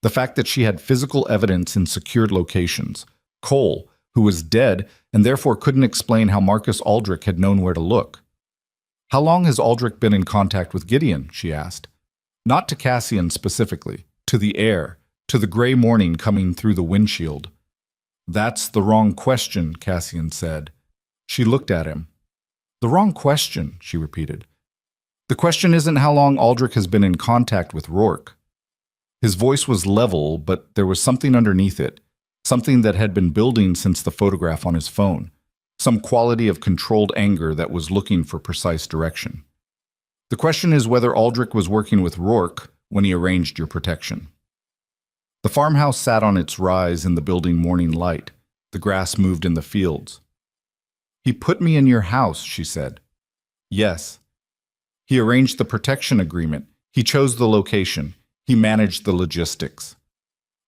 The fact that she had physical evidence in secured locations. Cole, who was dead and therefore couldn't explain how Marcus Aldrich had known where to look. "How long has Aldrich been in contact with Gideon?" she asked. Not to Cassian specifically, to the air, to the gray morning coming through the windshield. "That's the wrong question," Cassian said. She looked at him. "The wrong question," she repeated. "The question isn't how long Aldrich has been in contact with Rourke." His voice was level, but there was something underneath it, something that had been building since the photograph on his phone, some quality of controlled anger that was looking for precise direction. "The question is whether Aldrich was working with Rourke when he arranged your protection." The farmhouse sat on its rise in the building morning light. The grass moved in the fields. "He put me in your house," she said. "Yes." "He arranged the protection agreement. He chose the location. He managed the logistics."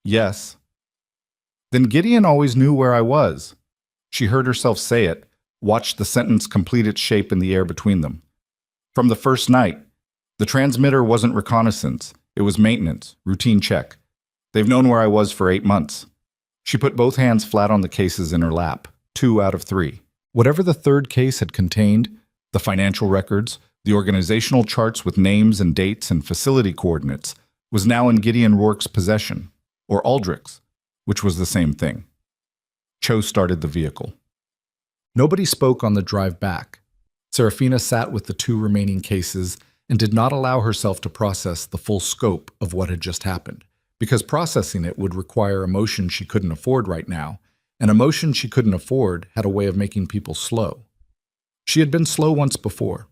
"Yes." "Then Gideon always knew where I was." She heard herself say it, watched the sentence complete its shape in the air between them. "From the first night. The transmitter wasn't reconnaissance. It was maintenance, routine check. They've known where I was for 8 months. She put both hands flat on the cases in her lap, 2 out of 3. Whatever the third case had contained, the financial records, the organizational charts with names and dates and facility coordinates, was now in Gideon Rourke's possession, or Aldrich's, which was the same thing. Cho started the vehicle. Nobody spoke on the drive back. Serafina sat with the 2 remaining cases and did not allow herself to process the full scope of what had just happened, because processing it would require emotion she couldn't afford right now, and emotion she couldn't afford had a way of making people slow. She had been slow once before.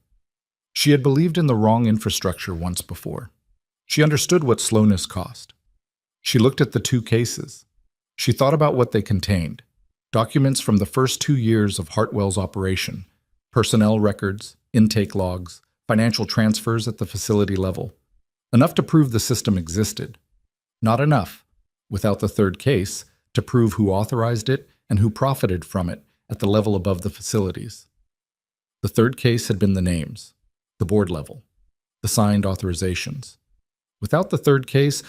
She had believed in the wrong infrastructure once before. She understood what slowness cost. She looked at the 2 cases. She thought about what they contained. Documents from the first 2 years of Hartwell's operation, personnel records, intake logs, financial transfers at the facility level. Enough to prove the system existed. Not enough, without the third case, to prove who authorized it and who profited from it at the level above the facilities. The third case had been the names, the board level, the signed authorizations. Without the third case,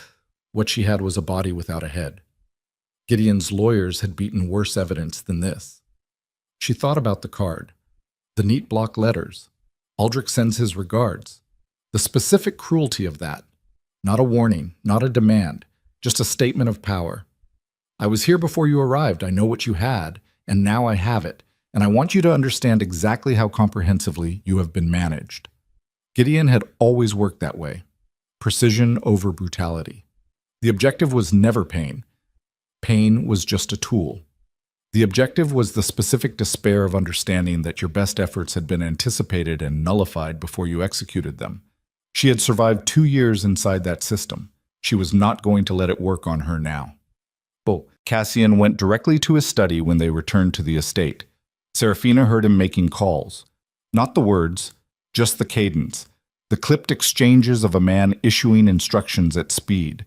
what she had was a body without a head. Gideon's lawyers had beaten worse evidence than this. She thought about the card, the neat block letters. Aldrich sends his regards. The specific cruelty of that. Not a warning, not a demand, just a statement of power. "I was here before you arrived. I know what you had, and now I have it, and I want you to understand exactly how comprehensively you have been managed." Gideon had always worked that way. Precision over brutality. The objective was never pain. Pain was just a tool. The objective was the specific despair of understanding that your best efforts had been anticipated and nullified before you executed them. She had survived 2 years inside that system. She was not going to let it work on her now. Cassian went directly to his study when they returned to the estate. Serafina heard him making calls. Not the words, just the cadence, the clipped exchanges of a man issuing instructions at speed.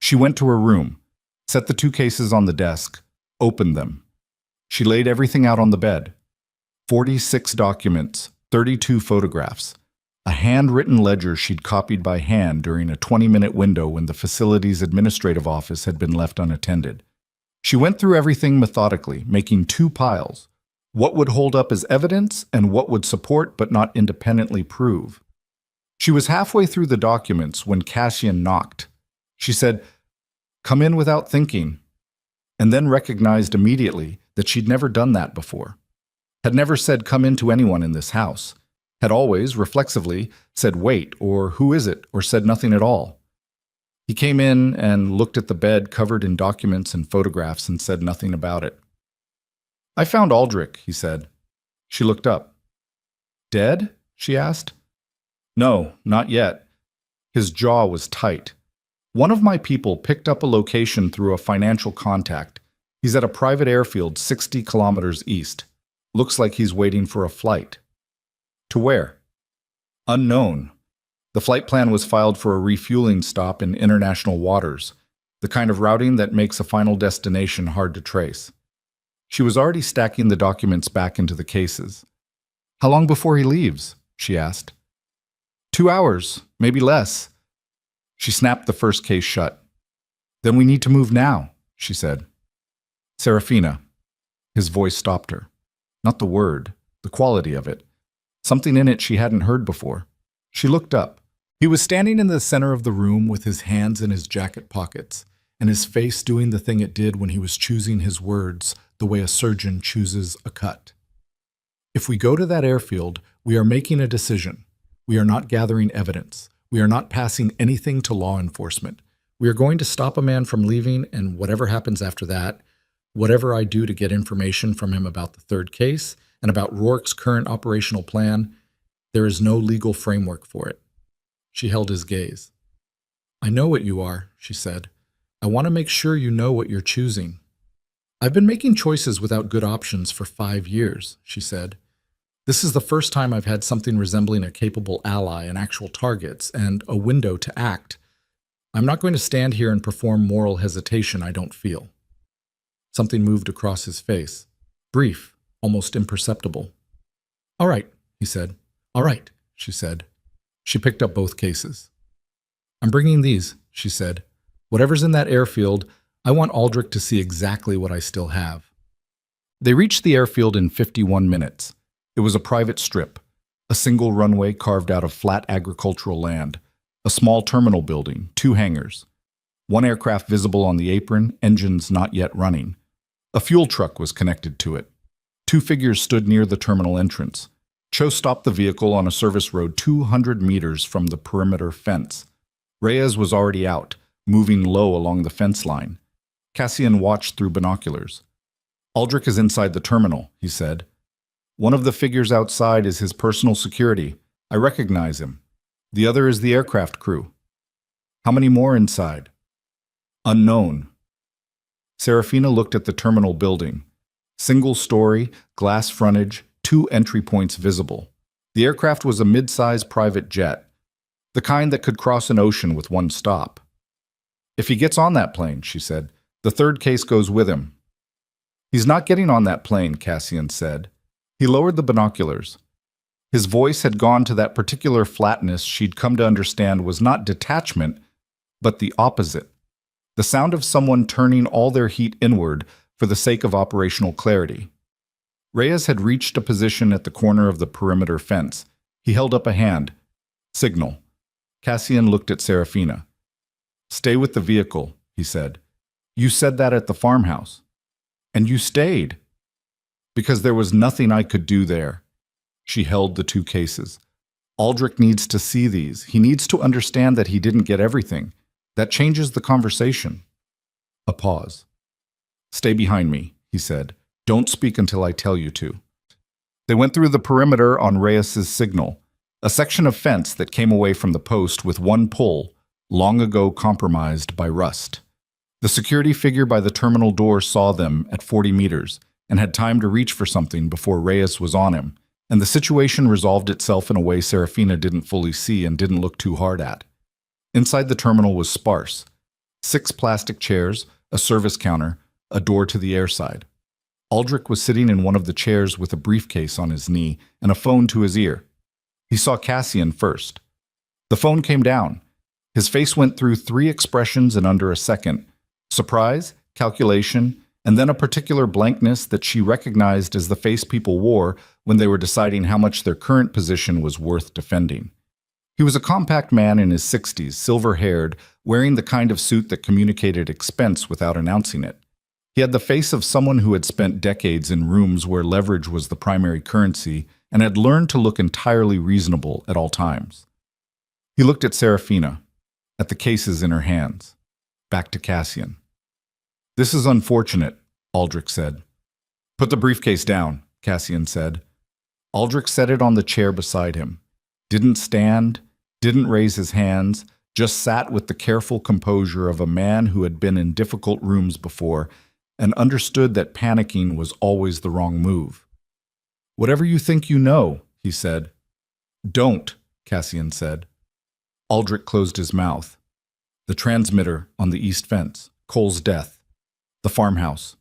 She went to her room, set the 2 cases on the desk, opened them. She laid everything out on the bed. 46 documents, 32 photographs, a handwritten ledger she'd copied by hand during a 20-minute window when the facility's administrative office had been left unattended. She went through everything methodically, making 2 piles. What would hold up as evidence and what would support but not independently prove. She was halfway through the documents when Cassian knocked. She said, "Come in without thinking," and then recognized immediately that she'd never done that before. Had never said come in to anyone in this house. Had always, reflexively, said wait, or who is it, or said nothing at all. He came in and looked at the bed covered in documents and photographs and said nothing about it. "I found Aldrich," he said. She looked up. "Dead?" she asked. "No, not yet." His jaw was tight. "One of my people picked up a location through a financial contact. He's at a private airfield 60 kilometers east. Looks like he's waiting for a flight." "To where?" "Unknown. The flight plan was filed for a refueling stop in international waters, the kind of routing that makes a final destination hard to trace." She was already stacking the documents back into the cases. "How long before he leaves?" she asked. 2 hours, maybe less. She snapped the first case shut. "Then we need to move now," she said. "Serafina." His voice stopped her. Not the word, the quality of it. Something in it she hadn't heard before. She looked up. He was standing in the center of the room with his hands in his jacket pockets, and his face doing the thing it did when he was choosing his words the way a surgeon chooses a cut. "If we go to that airfield, we are making a decision. We are not gathering evidence. We are not passing anything to law enforcement. We are going to stop a man from leaving, and whatever happens after that, whatever I do to get information from him about the third case and about Rourke's current operational plan, there is no legal framework for it." She held his gaze. "I know what you are," she said. "I want to make sure you know what you're choosing." "I've been making choices without good options for 5 years," she said. "This is the first time I've had something resembling a capable ally and actual targets and a window to act. I'm not going to stand here and perform moral hesitation I don't feel." Something moved across his face. Brief, almost imperceptible. "All right," he said. "All right," she said. She picked up both cases. "I'm bringing these," she said. "Whatever's in that airfield, I want Aldrich to see exactly what I still have." They reached the airfield in 51 minutes. It was a private strip, a single runway carved out of flat agricultural land, a small terminal building, 2 hangars. One aircraft visible on the apron, engines not yet running. A fuel truck was connected to it. 2 figures stood near the terminal entrance. Cho stopped the vehicle on a service road 200 meters from the perimeter fence. Reyes was already out, moving low along the fence line. Cassian watched through binoculars. "Aldrich is inside the terminal," he said. "One of the figures outside is his personal security. I recognize him. The other is the aircraft crew." "How many more inside?" "Unknown." Serafina looked at the terminal building. Single story, glass frontage, 2 entry points visible. The aircraft was a mid-size private jet, the kind that could cross an ocean with one stop. "If he gets on that plane," she said, "the third case goes with him." "He's not getting on that plane," Cassian said. He lowered the binoculars. His voice had gone to that particular flatness she'd come to understand was not detachment, but the opposite. The sound of someone turning all their heat inward for the sake of operational clarity. Reyes had reached a position at the corner of the perimeter fence. He held up a hand. "Signal." Cassian looked at Serafina. "Stay with the vehicle," he said. "You said that at the farmhouse. And you stayed." "Because there was nothing I could do there." She held the 2 cases. "Aldrich needs to see these. He needs to understand that he didn't get everything. That changes the conversation." A pause. "Stay behind me," he said. "Don't speak until I tell you to." They went through the perimeter on Reyes's signal, a section of fence that came away from the post with one pull, long ago compromised by rust. The security figure by the terminal door saw them at 40 meters and had time to reach for something before Reyes was on him, and the situation resolved itself in a way Serafina didn't fully see and didn't look too hard at. Inside the terminal was sparse. 6 plastic chairs, a service counter, a door to the airside. Aldrich was sitting in one of the chairs with a briefcase on his knee and a phone to his ear. He saw Cassian first. The phone came down. His face went through 3 expressions in under a second: surprise, calculation, and then a particular blankness that she recognized as the face people wore when they were deciding how much their current position was worth defending. He was a compact man in his 60s, silver-haired, wearing the kind of suit that communicated expense without announcing it. He had the face of someone who had spent decades in rooms where leverage was the primary currency and had learned to look entirely reasonable at all times. He looked at Serafina, at the cases in her hands, back to Cassian. "This is unfortunate," Aldrich said. "Put the briefcase down," Cassian said. Aldrich set it on the chair beside him. Didn't stand, didn't raise his hands, just sat with the careful composure of a man who had been in difficult rooms before and understood that panicking was always the wrong move. "Whatever you think you know," he said. "Don't," Cassian said. Aldrich closed his mouth. The transmitter on the east fence, Cole's death, the farmhouse.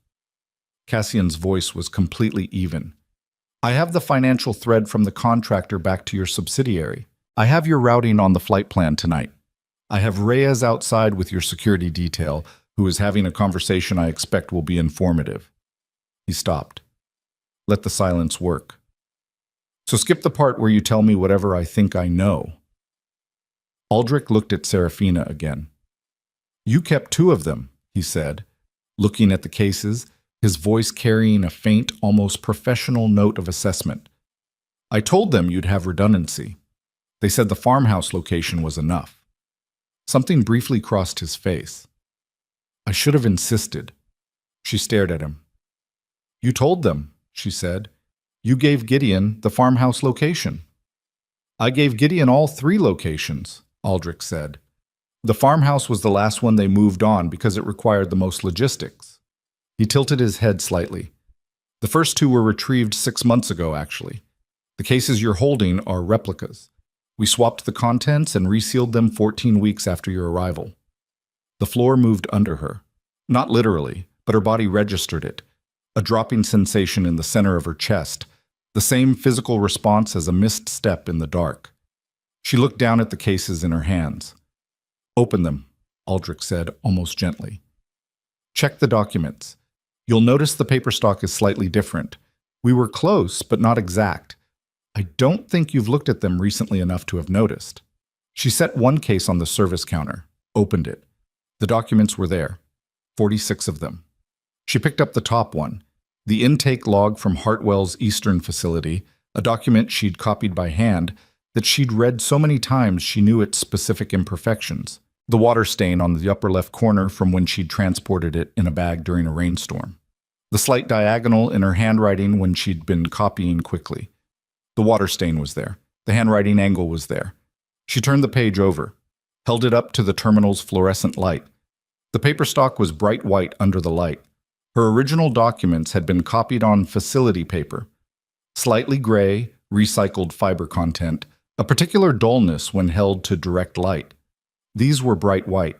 Cassian's voice was completely even. I have the financial thread from the contractor back to your subsidiary. I have your routing on the flight plan tonight. I have Reyes outside with your security detail, who is having a conversation I expect will be informative. He stopped. Let the silence work. So skip the part where you tell me whatever I think I know. Aldrich looked at Serafina again. You kept 2 of them, he said, looking at the cases, his voice carrying a faint, almost professional note of assessment. I told them you'd have redundancy. They said the farmhouse location was enough. Something briefly crossed his face. I should have insisted. She stared at him. You told them, she said. You gave Gideon the farmhouse location. I gave Gideon all 3 locations, Aldrich said. The farmhouse was the last one they moved on because it required the most logistics. He tilted his head slightly. The first 2 were retrieved 6 months ago, actually. The cases you're holding are replicas. We swapped the contents and resealed them 14 weeks after your arrival. The floor moved under her. Not literally, but her body registered it. A dropping sensation in the center of her chest, the same physical response as a missed step in the dark. She looked down at the cases in her hands. Open them, Aldrich said, almost gently. Check the documents. You'll notice the paper stock is slightly different. We were close, but not exact. I don't think you've looked at them recently enough to have noticed. She set one case on the service counter, opened it. The documents were there, 46 of them. She picked up the top one, the intake log from Hartwell's Eastern facility, a document she'd copied by hand that she'd read so many times she knew its specific imperfections. The water stain on the upper left corner from when she'd transported it in a bag during a rainstorm. The slight diagonal in her handwriting when she'd been copying quickly. The water stain was there. The handwriting angle was there. She turned the page over, held it up to the terminal's fluorescent light. The paper stock was bright white under the light. Her original documents had been copied on facility paper. Slightly gray, recycled fiber content, a particular dullness when held to direct light. These were bright white.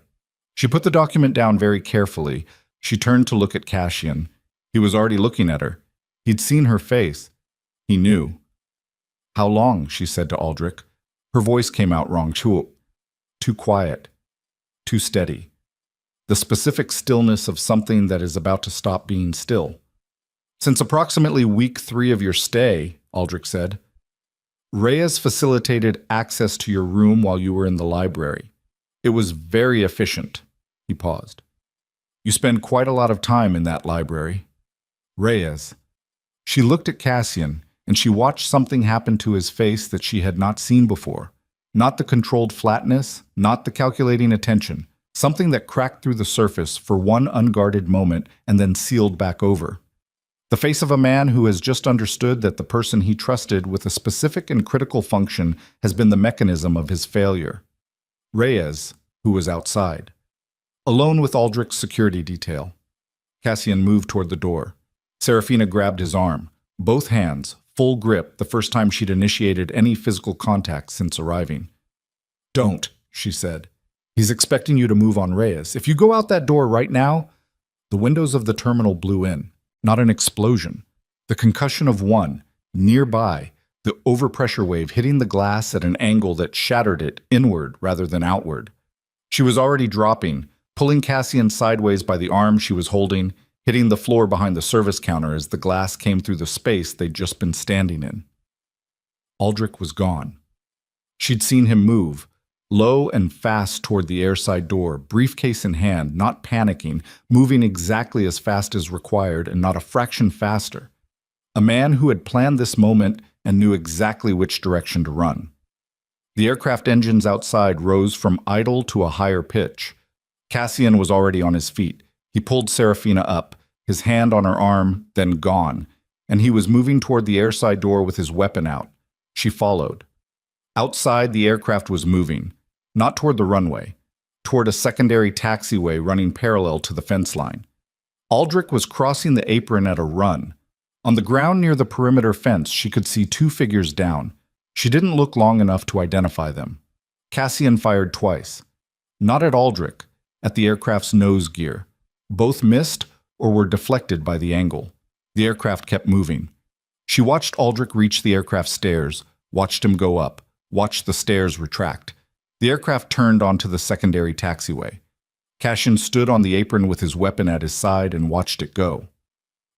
She put the document down very carefully. She turned to look at Cassian. He was already looking at her. He'd seen her face. He knew. How long, she said to Aldrich. Her voice came out wrong, too quiet, too steady. The specific stillness of something that is about to stop being still. Since approximately week 3 of your stay, Aldrich said, Reyes facilitated access to your room while you were in the library. It was very efficient. He paused. You spend quite a lot of time in that library. Reyes. She looked at Cassian, and she watched something happen to his face that she had not seen before. Not the controlled flatness, not the calculating attention. Something that cracked through the surface for one unguarded moment and then sealed back over. The face of a man who has just understood that the person he trusted with a specific and critical function has been the mechanism of his failure. Reyes, who was outside. Alone with Aldrich's security detail. Cassian moved toward the door. Serafina grabbed his arm, both hands, full grip, the first time she'd initiated any physical contact since arriving. Don't, she said. He's expecting you to move on Reyes. If you go out that door right now, the windows of the terminal blew in. Not an explosion. The concussion of one, nearby, the overpressure wave hitting the glass at an angle that shattered it inward rather than outward. She was already dropping, pulling Cassian sideways by the arm she was holding, hitting the floor behind the service counter as the glass came through the space they'd just been standing in. Aldrich was gone. She'd seen him move, low and fast toward the airside door, briefcase in hand, not panicking, moving exactly as fast as required and not a fraction faster. A man who had planned this moment and knew exactly which direction to run. The aircraft engines outside rose from idle to a higher pitch. Cassian was already on his feet. He pulled Serafina up, his hand on her arm, then gone, and he was moving toward the airside door with his weapon out. She followed. Outside, the aircraft was moving, not toward the runway, toward a secondary taxiway running parallel to the fence line. Aldrich was crossing the apron at a run. On the ground near the perimeter fence, she could see 2 figures down. She didn't look long enough to identify them. Cassian fired twice. Not at Aldrich, at the aircraft's nose gear. Both missed or were deflected by the angle. The aircraft kept moving. She watched Aldrich reach the aircraft stairs, watched him go up, watched the stairs retract. The aircraft turned onto the secondary taxiway. Cassian stood on the apron with his weapon at his side and watched it go.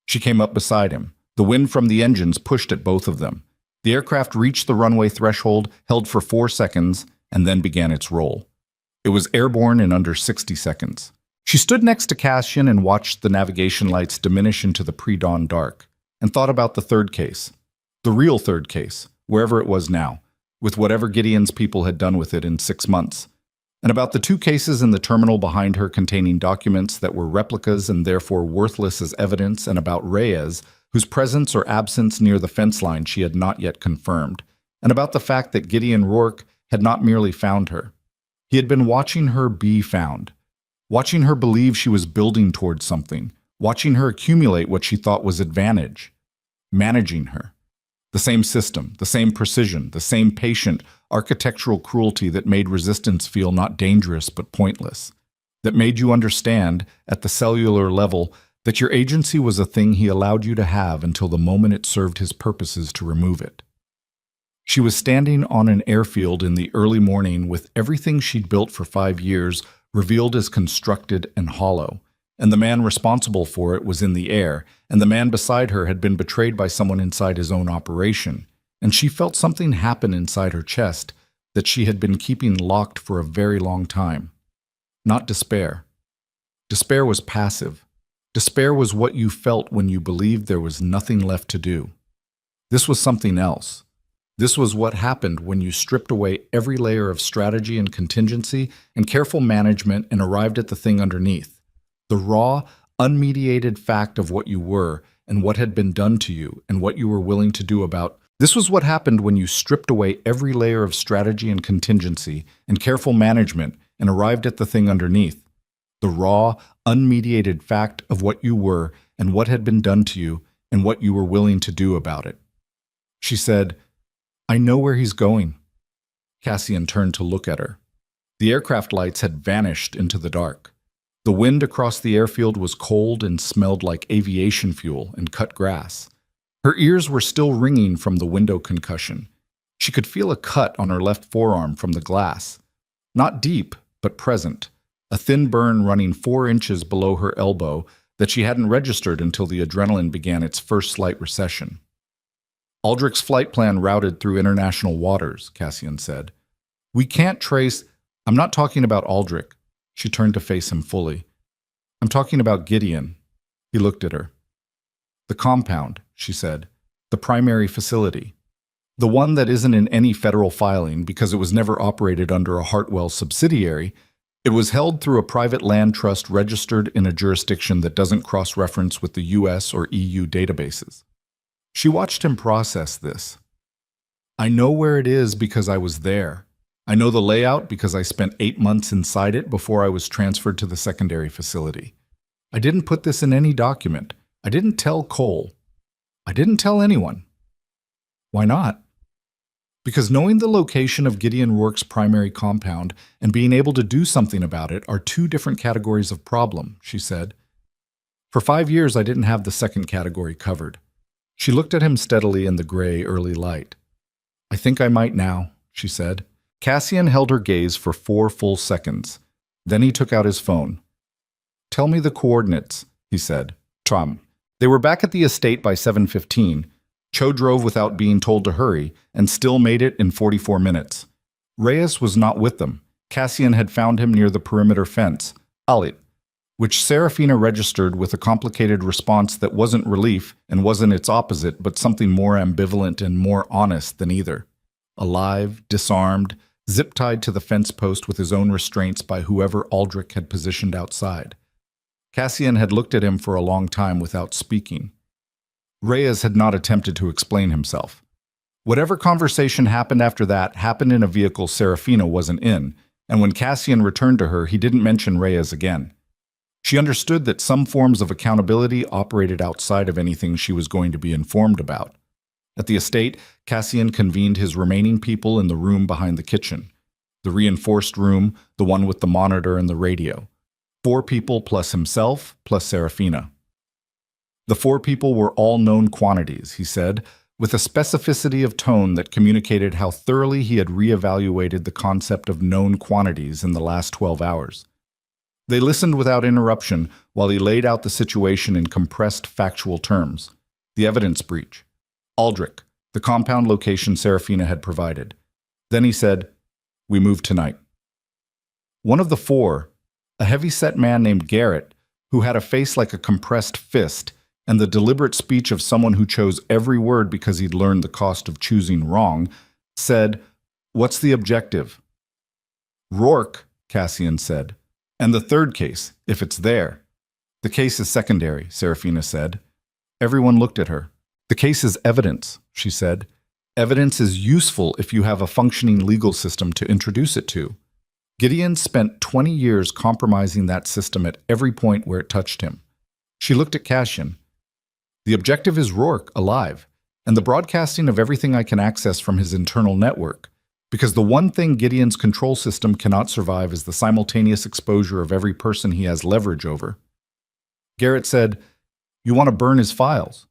She came up beside him. The wind from the engines pushed at both of them. The aircraft reached the runway threshold, held for 4 seconds, and then began its roll. It was airborne in under 60 seconds. She stood next to Cassian and watched the navigation lights diminish into the pre-dawn dark, and thought about the third case. The real third case, wherever it was now, with whatever Gideon's people had done with it in 6 months. And about the 2 cases in the terminal behind her containing documents that were replicas and therefore worthless as evidence, and about Reyes, whose presence or absence near the fence line she had not yet confirmed, and about the fact that Gideon Rourke had not merely found her. He had been watching her be found, watching her believe she was building towards something, watching her accumulate what she thought was advantage, managing her. The same system, the same precision, the same patient, architectural cruelty that made resistance feel not dangerous but pointless, that made you understand, at the cellular level, that your agency was a thing he allowed you to have until the moment it served his purposes to remove it. She was standing on an airfield in the early morning with everything she'd built for 5 years revealed as constructed and hollow, and the man responsible for it was in the air, and the man beside her had been betrayed by someone inside his own operation, and she felt something happen inside her chest that she had been keeping locked for a very long time. Not despair. Despair was passive. Despair was what you felt when you believed there was nothing left to do. This was something else. This was what happened when you stripped away every layer of strategy and contingency and careful management and arrived at the thing underneath. The raw, unmediated fact of what you were and what had been done to you and what you were willing to do about. This was what happened when you stripped away every layer of strategy and contingency and careful management and arrived at the thing underneath. The raw, unmediated fact of what you were and what had been done to you and what you were willing to do about it. She said, "I know where he's going." Cassian turned to look at her. The aircraft lights had vanished into the dark. The wind across the airfield was cold and smelled like aviation fuel and cut grass. Her ears were still ringing from the window concussion. She could feel a cut on her left forearm from the glass. Not deep, but present. A thin burn running 4 inches below her elbow that she hadn't registered until the adrenaline began its first slight recession. "Aldrich's flight plan routed through international waters," Cassian said. "We can't trace—" "I'm not talking about Aldrich." She turned to face him fully. "I'm talking about Gideon." He looked at her. "The compound," she said. "The primary facility. The one that isn't in any federal filing because it was never operated under a Hartwell subsidiary. It was held through a private land trust registered in a jurisdiction that doesn't cross-reference with the US or EU databases." She watched him process this. "I know where it is because I was there. I know the layout because I spent 8 months inside it before I was transferred to the secondary facility. I didn't put this in any document. I didn't tell Cole. I didn't tell anyone." "Why not?" "Because knowing the location of Gideon Rourke's primary compound and being able to do something about it are 2 different categories of problem," she said. "For 5 years I didn't have the second category covered." She looked at him steadily in the gray early light. "I think I might now," she said. Cassian held her gaze for 4 full seconds. Then he took out his phone. "Tell me the coordinates," he said. Tram. They were back at the estate by 7:15. Cho drove without being told to hurry and still made it in 44 minutes. Reyes was not with them. Cassian had found him near the perimeter fence, Alit, which Serafina registered with a complicated response that wasn't relief and wasn't its opposite, but something more ambivalent and more honest than either. Alive, disarmed, zip-tied to the fence post with his own restraints by whoever Aldrich had positioned outside. Cassian had looked at him for a long time without speaking. Reyes had not attempted to explain himself. Whatever conversation happened after that happened in a vehicle Serafina wasn't in, and when Cassian returned to her, he didn't mention Reyes again. She understood that some forms of accountability operated outside of anything she was going to be informed about. At the estate, Cassian convened his remaining people in the room behind the kitchen. The reinforced room, the one with the monitor and the radio. 4 people plus himself, plus Serafina. The 4 people were all known quantities, he said, with a specificity of tone that communicated how thoroughly he had reevaluated the concept of known quantities in the last 12 hours. They listened without interruption while he laid out the situation in compressed factual terms. The evidence breach. Aldrich, the compound location Serafina had provided. Then he said, "We move tonight." One of the 4, a heavy-set man named Garrett, who had a face like a compressed fist and the deliberate speech of someone who chose every word because he'd learned the cost of choosing wrong, said, "What's the objective?" "Rourke," Cassian said. "And the 3rd case, if it's there." "The case is secondary," Serafina said. Everyone looked at her. "The case is evidence," she said. "Evidence is useful if you have a functioning legal system to introduce it to." Gideon spent 20 years compromising that system at every point where it touched him. She looked at Cassian. "The objective is Rourke, alive, and the broadcasting of everything I can access from his internal network, because the one thing Gideon's control system cannot survive is the simultaneous exposure of every person he has leverage over." Garrett said, "You want to burn his files?"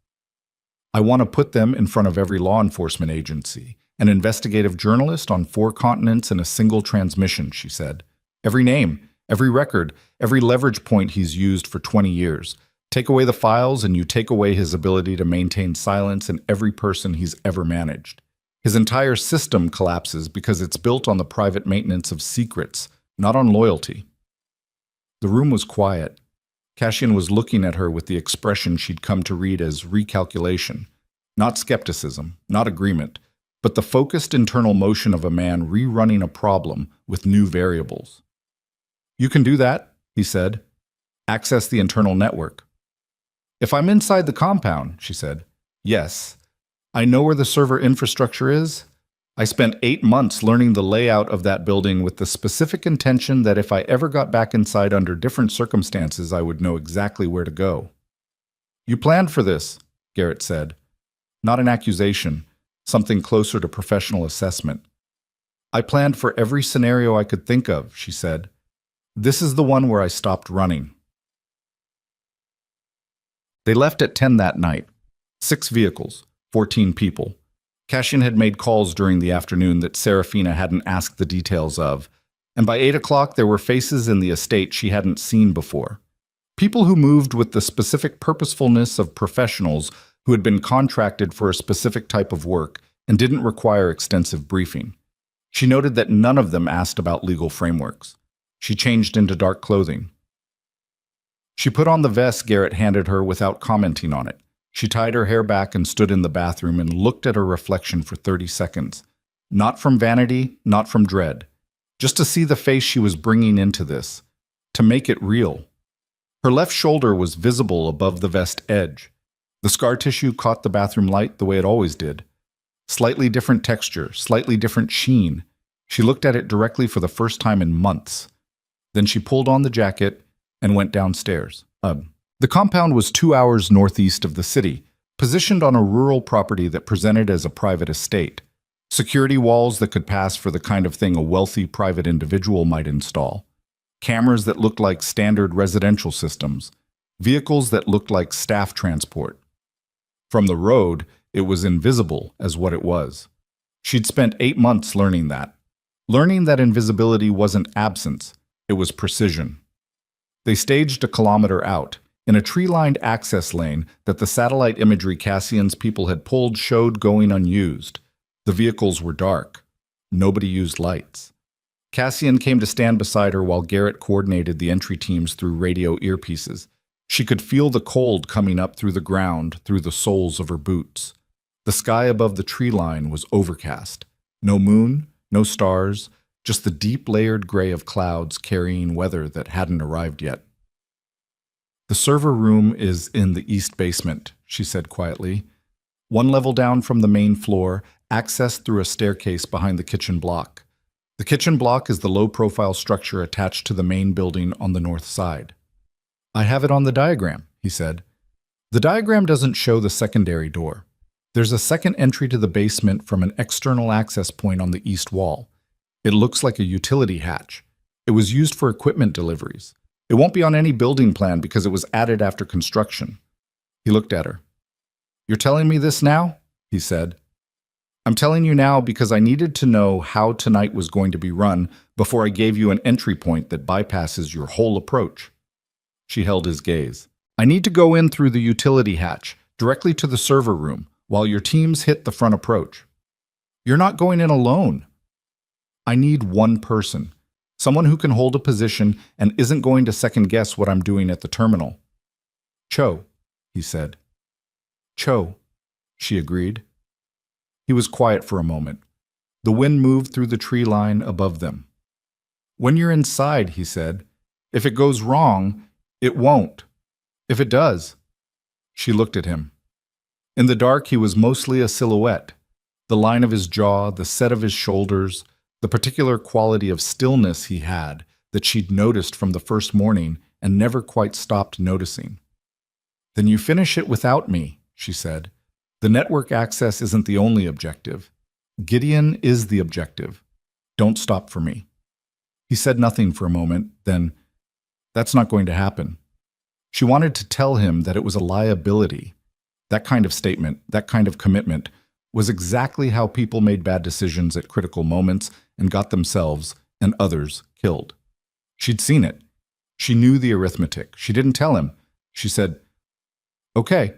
"I want to put them in front of every law enforcement agency, an investigative journalist on 4 continents in a single transmission," she said. "Every name, every record, every leverage point he's used for 20 years. Take away the files and you take away his ability to maintain silence in every person he's ever managed. His entire system collapses because it's built on the private maintenance of secrets, not on loyalty." The room was quiet. Cassian was looking at her with the expression she'd come to read as recalculation, not skepticism, not agreement, but the focused internal motion of a man rerunning a problem with new variables. "You can do that," he said. "Access the internal network." "If I'm inside the compound," she said. "Yes. I know where the server infrastructure is. I spent 8 months learning the layout of that building with the specific intention that if I ever got back inside under different circumstances, I would know exactly where to go." "You planned for this," Garrett said. Not an accusation, something closer to professional assessment. "I planned for every scenario I could think of," she said. "This is the one where I stopped running." They left at 10 that night. 6 vehicles, 14 people. Cassian had made calls during the afternoon that Serafina hadn't asked the details of, and by 8 o'clock there were faces in the estate she hadn't seen before. People who moved with the specific purposefulness of professionals who had been contracted for a specific type of work and didn't require extensive briefing. She noted that none of them asked about legal frameworks. She changed into dark clothing. She put on the vest Garrett handed her without commenting on it. She tied her hair back and stood in the bathroom and looked at her reflection for 30 seconds. Not from vanity, not from dread. Just to see the face she was bringing into this. To make it real. Her left shoulder was visible above the vest edge. The scar tissue caught the bathroom light the way it always did. Slightly different texture, slightly different sheen. She looked at it directly for the first time in months. Then she pulled on the jacket and went downstairs. The compound was 2 hours northeast of the city, positioned on a rural property that presented as a private estate. Security walls that could pass for the kind of thing a wealthy private individual might install. Cameras that looked like standard residential systems. Vehicles that looked like staff transport. From the road, it was invisible as what it was. She'd spent 8 months learning that. Learning that invisibility wasn't absence, it was precision. They staged a kilometer out, in a tree-lined access lane that the satellite imagery Cassian's people had pulled showed going unused. The vehicles were dark. Nobody used lights. Cassian came to stand beside her while Garrett coordinated the entry teams through radio earpieces. She could feel the cold coming up through the ground, through the soles of her boots. The sky above the tree line was overcast. No moon, no stars, just the deep layered gray of clouds carrying weather that hadn't arrived yet. "The server room is in the east basement," she said quietly. "1 level down from the main floor, accessed through a staircase behind the kitchen block. The kitchen block is the low-profile structure attached to the main building on the north side." "I have it on the diagram," he said. "The diagram doesn't show the secondary door. There's a second entry to the basement from an external access point on the east wall. It looks like a utility hatch. It was used for equipment deliveries. It won't be on any building plan because it was added after construction." He looked at her. "You're telling me this now?" he said. "I'm telling you now because I needed to know how tonight was going to be run before I gave you an entry point that bypasses your whole approach." She held his gaze. "I need to go in through the utility hatch, directly to the server room, while your teams hit the front approach." "You're not going in alone." "I need one person. Someone who can hold a position and isn't going to second-guess what I'm doing at the terminal." "Cho," he said. "Cho," she agreed. He was quiet for a moment. The wind moved through the tree line above them. "When you're inside," he said, "if it goes wrong, it won't. If it does." She looked at him. In the dark, he was mostly a silhouette. The line of his jaw, the set of his shoulders, the particular quality of stillness he had that she'd noticed from the first morning and never quite stopped noticing. "Then you finish it without me," she said. "The network access isn't the only objective. Gideon is the objective. Don't stop for me." He said nothing for a moment, then, "That's not going to happen." She wanted to tell him that it was a liability. That kind of statement, that kind of commitment, was exactly how people made bad decisions at critical moments and got themselves and others killed. She'd seen it. She knew the arithmetic. She didn't tell him. She said, "Okay."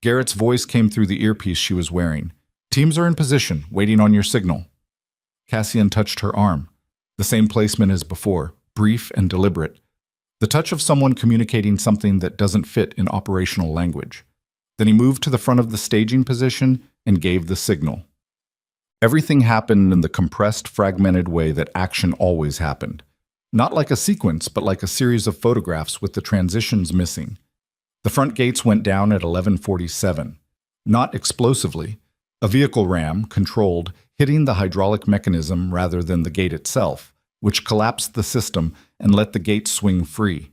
Garrett's voice came through the earpiece she was wearing. "Teams are in position, waiting on your signal." Cassian touched her arm. The same placement as before, brief and deliberate. The touch of someone communicating something that doesn't fit in operational language. Then he moved to the front of the staging position and gave the signal. Everything happened in the compressed, fragmented way that action always happened. Not like a sequence, but like a series of photographs with the transitions missing. The front gates went down at 11:47. Not explosively. A vehicle ram, controlled, hitting the hydraulic mechanism rather than the gate itself, which collapsed the system and let the gate swing free.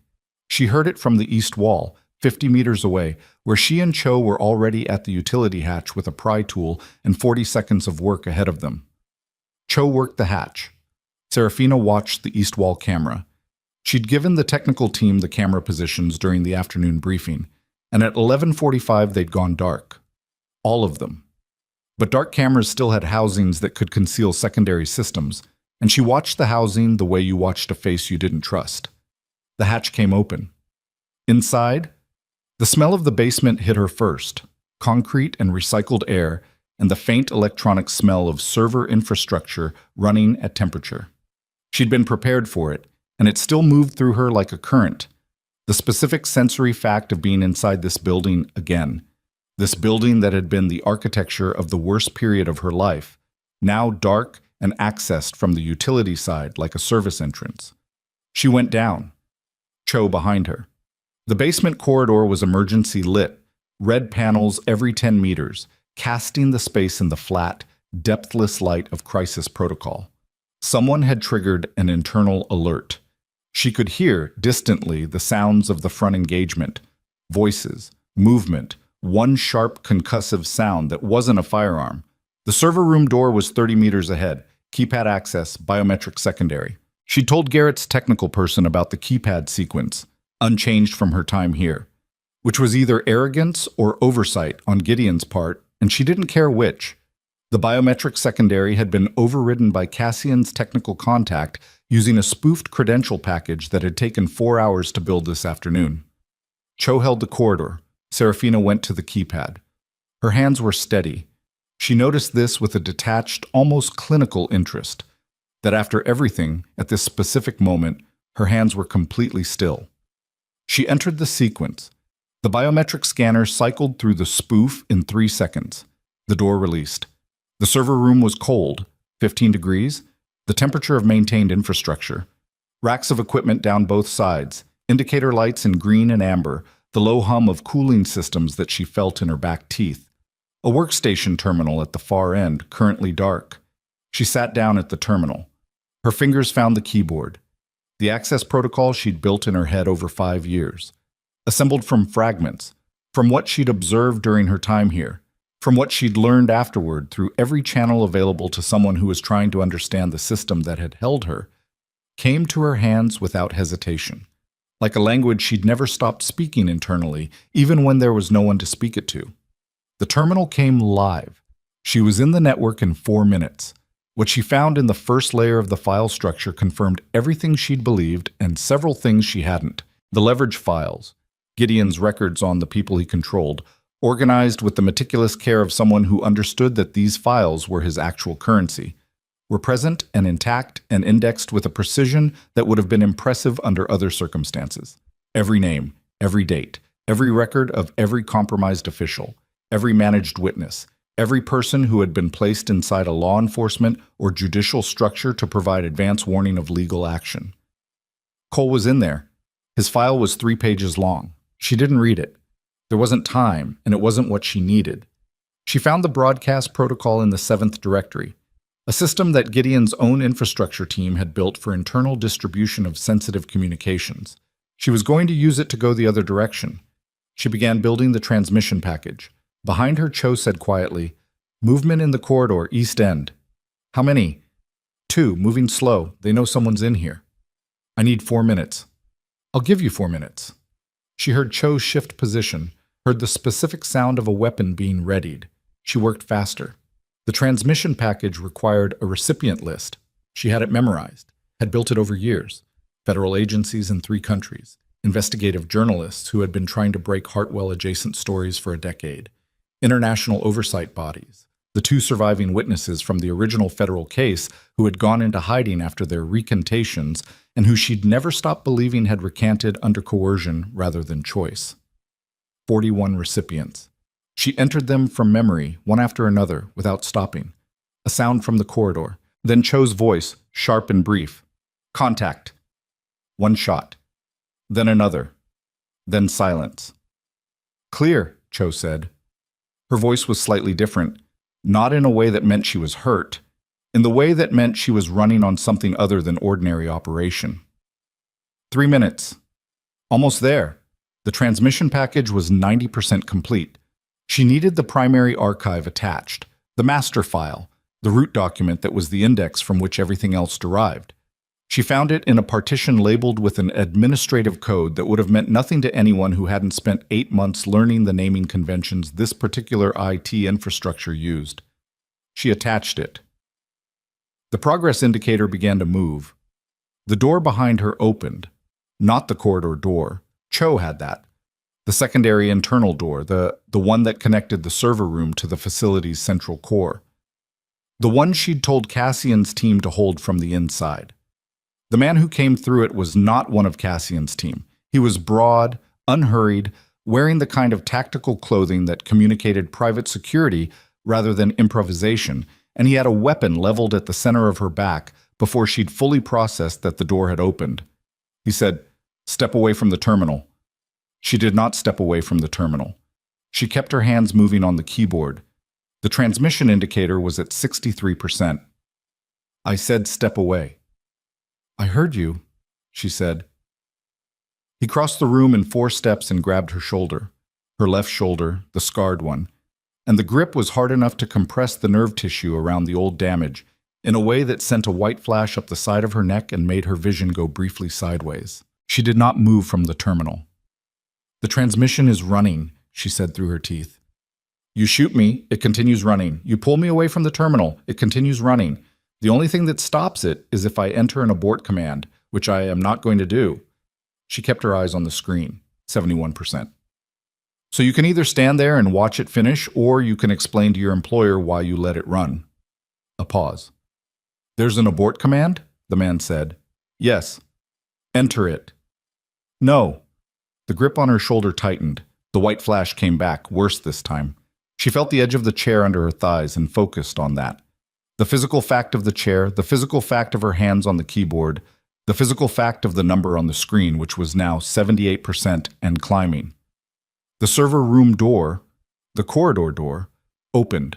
She heard it from the east wall, 50 meters away, where she and Cho were already at the utility hatch with a pry tool and 40 seconds of work ahead of them. Cho worked the hatch. Serafina watched the east wall camera. She'd given the technical team the camera positions during the afternoon briefing, and at 11:45 they'd gone dark. All of them. But dark cameras still had housings that could conceal secondary systems, and she watched the housing the way you watched a face you didn't trust. The hatch came open. Inside, the smell of the basement hit her first, concrete and recycled air, and the faint electronic smell of server infrastructure running at temperature. She'd been prepared for it, and it still moved through her like a current. The specific sensory fact of being inside this building again. This building that had been the architecture of the worst period of her life, now dark and accessed from the utility side like a service entrance. She went down. Cho behind her. The basement corridor was emergency lit, red panels every 10 meters, casting the space in the flat, depthless light of crisis protocol. Someone had triggered an internal alert. She could hear, distantly, the sounds of the front engagement, voices, movement, one sharp concussive sound that wasn't a firearm. The server room door was 30 meters ahead, keypad access, biometric secondary. She told Garrett's technical person about the keypad sequence, unchanged from her time here, which was either arrogance or oversight on Gideon's part, and she didn't care which. The biometric secondary had been overridden by Cassian's technical contact using a spoofed credential package that had taken 4 hours to build this afternoon. Cho held the corridor. Serafina went to the keypad. Her hands were steady. She noticed this with a detached, almost clinical interest, that after everything, at this specific moment, her hands were completely still. She entered the sequence. The biometric scanner cycled through the spoof in 3 seconds. The door released. The server room was cold, 15 degrees, the temperature of maintained infrastructure. Racks of equipment down both sides, indicator lights in green and amber, the low hum of cooling systems that she felt in her back teeth. A workstation terminal at the far end, currently dark. She sat down at the terminal. Her fingers found the keyboard. The access protocol she'd built in her head over 5 years. Assembled from fragments, from what she'd observed during her time here, from what she'd learned afterward through every channel available to someone who was trying to understand the system that had held her, came to her hands without hesitation, like a language she'd never stopped speaking internally, even when there was no one to speak it to. The terminal came live. She was in the network in 4 minutes. What she found in the first layer of the file structure confirmed everything she'd believed and several things she hadn't. The leverage files, Gideon's records on the people he controlled, organized with the meticulous care of someone who understood that these files were his actual currency, were present and intact and indexed with a precision that would have been impressive under other circumstances. Every name, every date, every record of every compromised official, every managed witness, every person who had been placed inside a law enforcement or judicial structure to provide advance warning of legal action. Cole was in there. His file was 3 pages long. She didn't read it. There wasn't time, and it wasn't what she needed. She found the broadcast protocol in the 7th directory, a system that Gideon's own infrastructure team had built for internal distribution of sensitive communications. She was going to use it to go the other direction. She began building the transmission package. Behind her, Cho said quietly, "Movement in the corridor, east end." "How many?" "2, moving slow. They know someone's in here." "I need 4 minutes." "I'll give you 4 minutes." She heard Cho shift position, heard the specific sound of a weapon being readied. She worked faster. The transmission package required a recipient list. She had it memorized, had built it over years. Federal agencies in 3 countries, investigative journalists who had been trying to break Hartwell-adjacent stories for a decade, international oversight bodies, the 2 surviving witnesses from the original federal case who had gone into hiding after their recantations and who she'd never stopped believing had recanted under coercion rather than choice. 41 recipients. She entered them from memory, one after another, without stopping. A sound from the corridor. Then Cho's voice, sharp and brief. "Contact." 1 shot. Then another. Then silence. "Clear," Cho said. Her voice was slightly different, not in a way that meant she was hurt, in the way that meant she was running on something other than ordinary operation. 3 minutes. Almost there. The transmission package was 90% complete. She needed the primary archive attached, the master file, the root document that was the index from which everything else derived. She found it in a partition labeled with an administrative code that would have meant nothing to anyone who hadn't spent 8 months learning the naming conventions this particular IT infrastructure used. She attached it. The progress indicator began to move. The door behind her opened, not the corridor door. Cho had that. The secondary internal door, the one that connected the server room to the facility's central core. The one she'd told Cassian's team to hold from the inside. The man who came through it was not one of Cassian's team. He was broad, unhurried, wearing the kind of tactical clothing that communicated private security rather than improvisation, and he had a weapon leveled at the center of her back before she'd fully processed that the door had opened. He said, "Step away from the terminal." She did not step away from the terminal. She kept her hands moving on the keyboard. The transmission indicator was at 63%. "I said step away." "I heard you," she said. He crossed the room in 4 steps and grabbed her shoulder, her left shoulder, the scarred one, and the grip was hard enough to compress the nerve tissue around the old damage in a way that sent a white flash up the side of her neck and made her vision go briefly sideways. She did not move from the terminal. "The transmission is running," she said through her teeth. "You shoot me, it continues running. You pull me away from the terminal, it continues running. The only thing that stops it is if I enter an abort command, which I am not going to do." She kept her eyes on the screen, 71%. "So you can either stand there and watch it finish, or you can explain to your employer why you let it run." A pause. "There's an abort command?" the man said. "Yes." "Enter it." "No." The grip on her shoulder tightened. The white flash came back, worse this time. She felt the edge of the chair under her thighs and focused on that. The physical fact of the chair, the physical fact of her hands on the keyboard, the physical fact of the number on the screen, which was now 78% and climbing. The server room door, the corridor door, opened.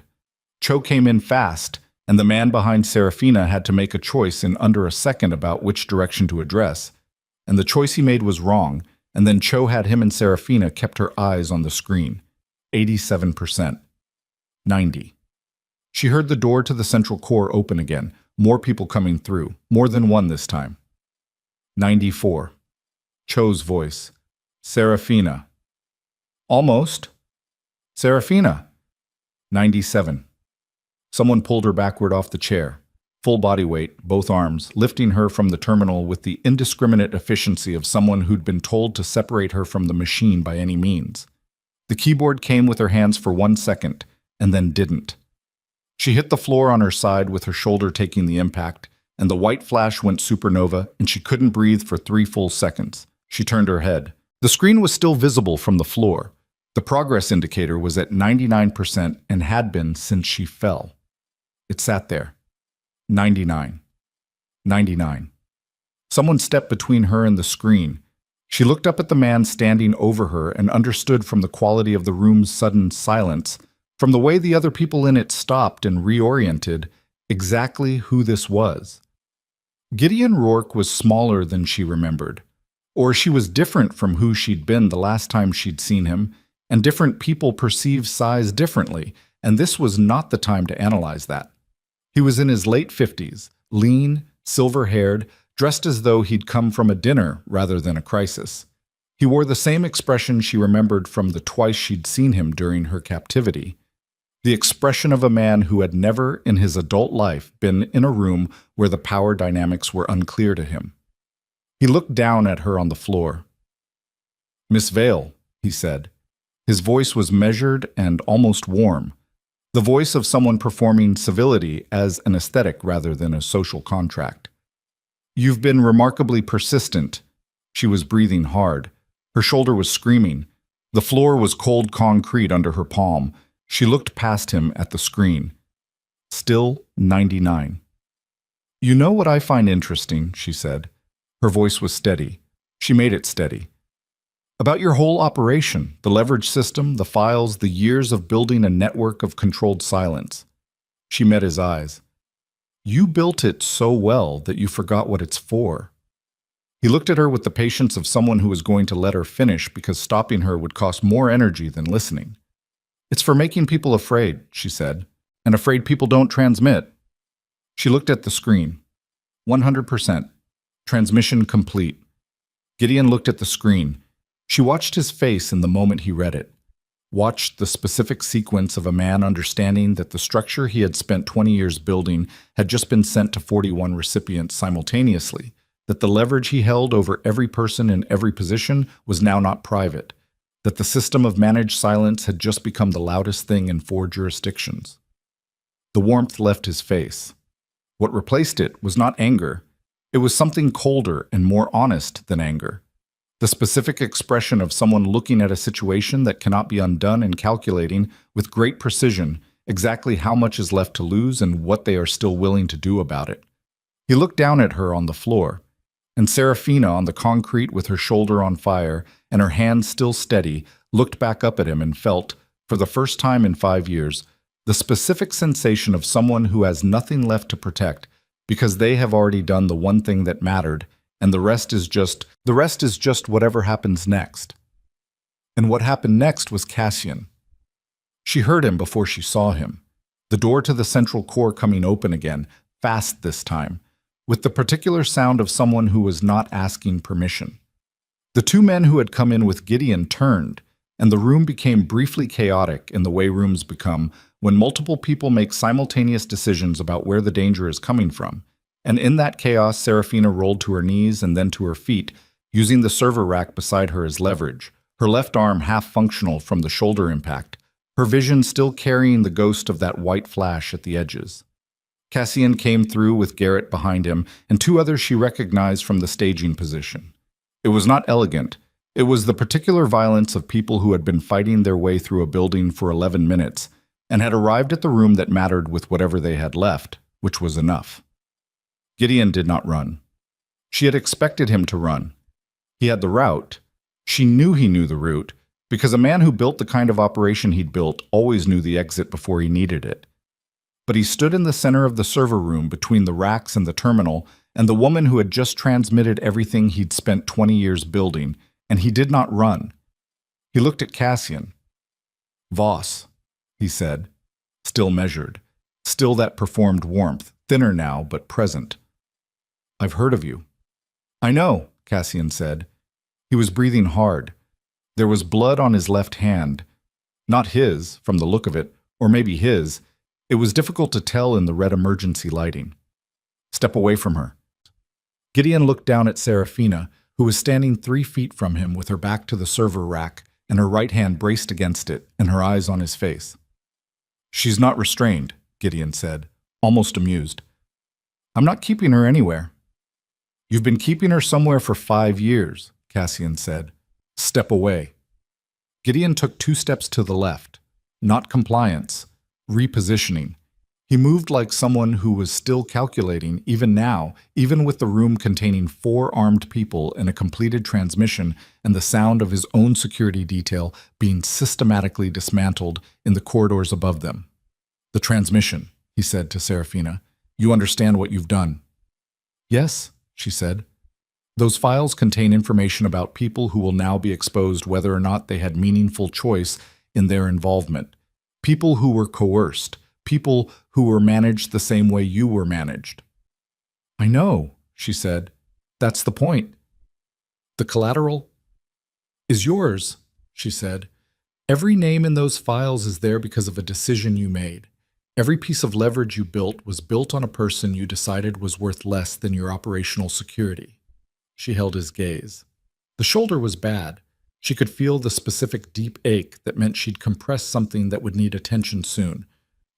Cho came in fast, and the man behind Serafina had to make a choice in under a second about which direction to address. And the choice he made was wrong, and then Cho had him and Serafina kept her eyes on the screen. 87%. 90. She heard the door to the central core open again, more people coming through, more than one this time. 94. Cho's voice. Serafina. Almost. Serafina. 97. Someone pulled her backward off the chair, full body weight, both arms, lifting her from the terminal with the indiscriminate efficiency of someone who'd been told to separate her from the machine by any means. The keyboard came with her hands for 1 second, and then didn't. She hit the floor on her side with her shoulder taking the impact, and the white flash went supernova, and she couldn't breathe for 3 full seconds. She turned her head. The screen was still visible from the floor. The progress indicator was at 99% and had been since she fell. It sat there. 99. 99. Someone stepped between her and the screen. She looked up at the man standing over her and understood from the quality of the room's sudden silence, from the way the other people in it stopped and reoriented, exactly who this was. Gideon Rourke was smaller than she remembered, or she was different from who she'd been the last time she'd seen him, and different people perceive size differently, and this was not the time to analyze that. He was in his late 50s, lean, silver-haired, dressed as though he'd come from a dinner rather than a crisis. He wore the same expression she remembered from the twice she'd seen him during her captivity. The expression of a man who had never in his adult life been in a room where the power dynamics were unclear to him. He looked down at her on the floor. "Miss Vale," he said. His voice was measured and almost warm, the voice of someone performing civility as an aesthetic rather than a social contract. "You've been remarkably persistent." She was breathing hard. Her shoulder was screaming. The floor was cold concrete under her palm. She looked past him at the screen. Still 99. "You know what I find interesting," she said. Her voice was steady. She made it steady. "About your whole operation, the leverage system, the files, the years of building a network of controlled silence." She met his eyes. "You built it so well that you forgot what it's for." He looked at her with the patience of someone who was going to let her finish because stopping her would cost more energy than listening. "It's for making people afraid," she said, "and afraid people don't transmit." She looked at the screen. 100%. Transmission complete. Gideon looked at the screen. She watched his face in the moment he read it, watched the specific sequence of a man understanding that the structure he had spent 20 years building had just been sent to 41 recipients simultaneously, that the leverage he held over every person in every position was now not private, that the system of managed silence had just become the loudest thing in 4 jurisdictions. The warmth left his face. What replaced it was not anger. It was something colder and more honest than anger. The specific expression of someone looking at a situation that cannot be undone and calculating with great precision exactly how much is left to lose and what they are still willing to do about it. He looked down at her on the floor, and Serafina on the concrete with her shoulder on fire and her hand still steady looked back up at him and felt, for the first time in 5 years, the specific sensation of someone who has nothing left to protect because they have already done the one thing that mattered, and the rest is just whatever happens next. And what happened next was Cassian. She heard him before she saw him, the door to the central core coming open again, fast this time, with the particular sound of someone who was not asking permission. The 2 men who had come in with Gideon turned, and the room became briefly chaotic in the way rooms become when multiple people make simultaneous decisions about where the danger is coming from. And in that chaos, Serafina rolled to her knees and then to her feet, using the server rack beside her as leverage, her left arm half functional from the shoulder impact, her vision still carrying the ghost of that white flash at the edges. Cassian came through with Garrett behind him and 2 others she recognized from the staging position. It was not elegant. It was the particular violence of people who had been fighting their way through a building for 11 minutes and had arrived at the room that mattered with whatever they had left, which was enough. Gideon did not run. She had expected him to run. He had the route. She knew he knew the route, because a man who built the kind of operation he'd built always knew the exit before he needed it. But he stood in the center of the server room between the racks and the terminal and the woman who had just transmitted everything he'd spent 20 years building, and he did not run. He looked at Cassian. "Voss," he said, still measured, still that performed warmth, thinner now but present. "I've heard of you." "I know," Cassian said. He was breathing hard. There was blood on his left hand. Not his, from the look of it, or maybe his. It was difficult to tell in the red emergency lighting. Step away from her. Gideon looked down at Serafina, who was standing 3 feet from him with her back to the server rack and her right hand braced against it and her eyes on his face. "She's not restrained," Gideon said, almost amused. "I'm not keeping her anywhere." "You've been keeping her somewhere for 5 years, Cassian said. "Step away." Gideon took 2 steps to the left. Not compliance, repositioning. He moved like someone who was still calculating, even now, even with the room containing 4 armed people and a completed transmission and the sound of his own security detail being systematically dismantled in the corridors above them. "The transmission," he said to Serafina. "You understand what you've done." "Yes," she said. "Those files contain information about people who will now be exposed whether or not they had meaningful choice in their involvement. People who were coerced. People who were managed the same way you were managed." "I know," she said. "That's the point." "The collateral is yours," she said. "Every name in those files is there because of a decision you made. Every piece of leverage you built was built on a person you decided was worth less than your operational security." She held his gaze. The shoulder was bad. She could feel the specific deep ache that meant she'd compress something that would need attention soon.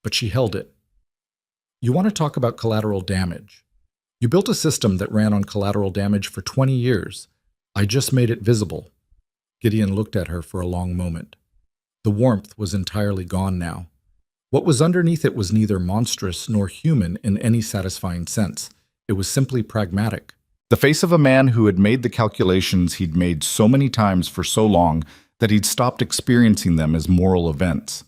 But she held it. "You want to talk about collateral damage? You built a system that ran on collateral damage for 20 years. I just made it visible." Gideon looked at her for a long moment. The warmth was entirely gone now. What was underneath it was neither monstrous nor human in any satisfying sense. It was simply pragmatic. The face of a man who had made the calculations he'd made so many times for so long that he'd stopped experiencing them as moral events.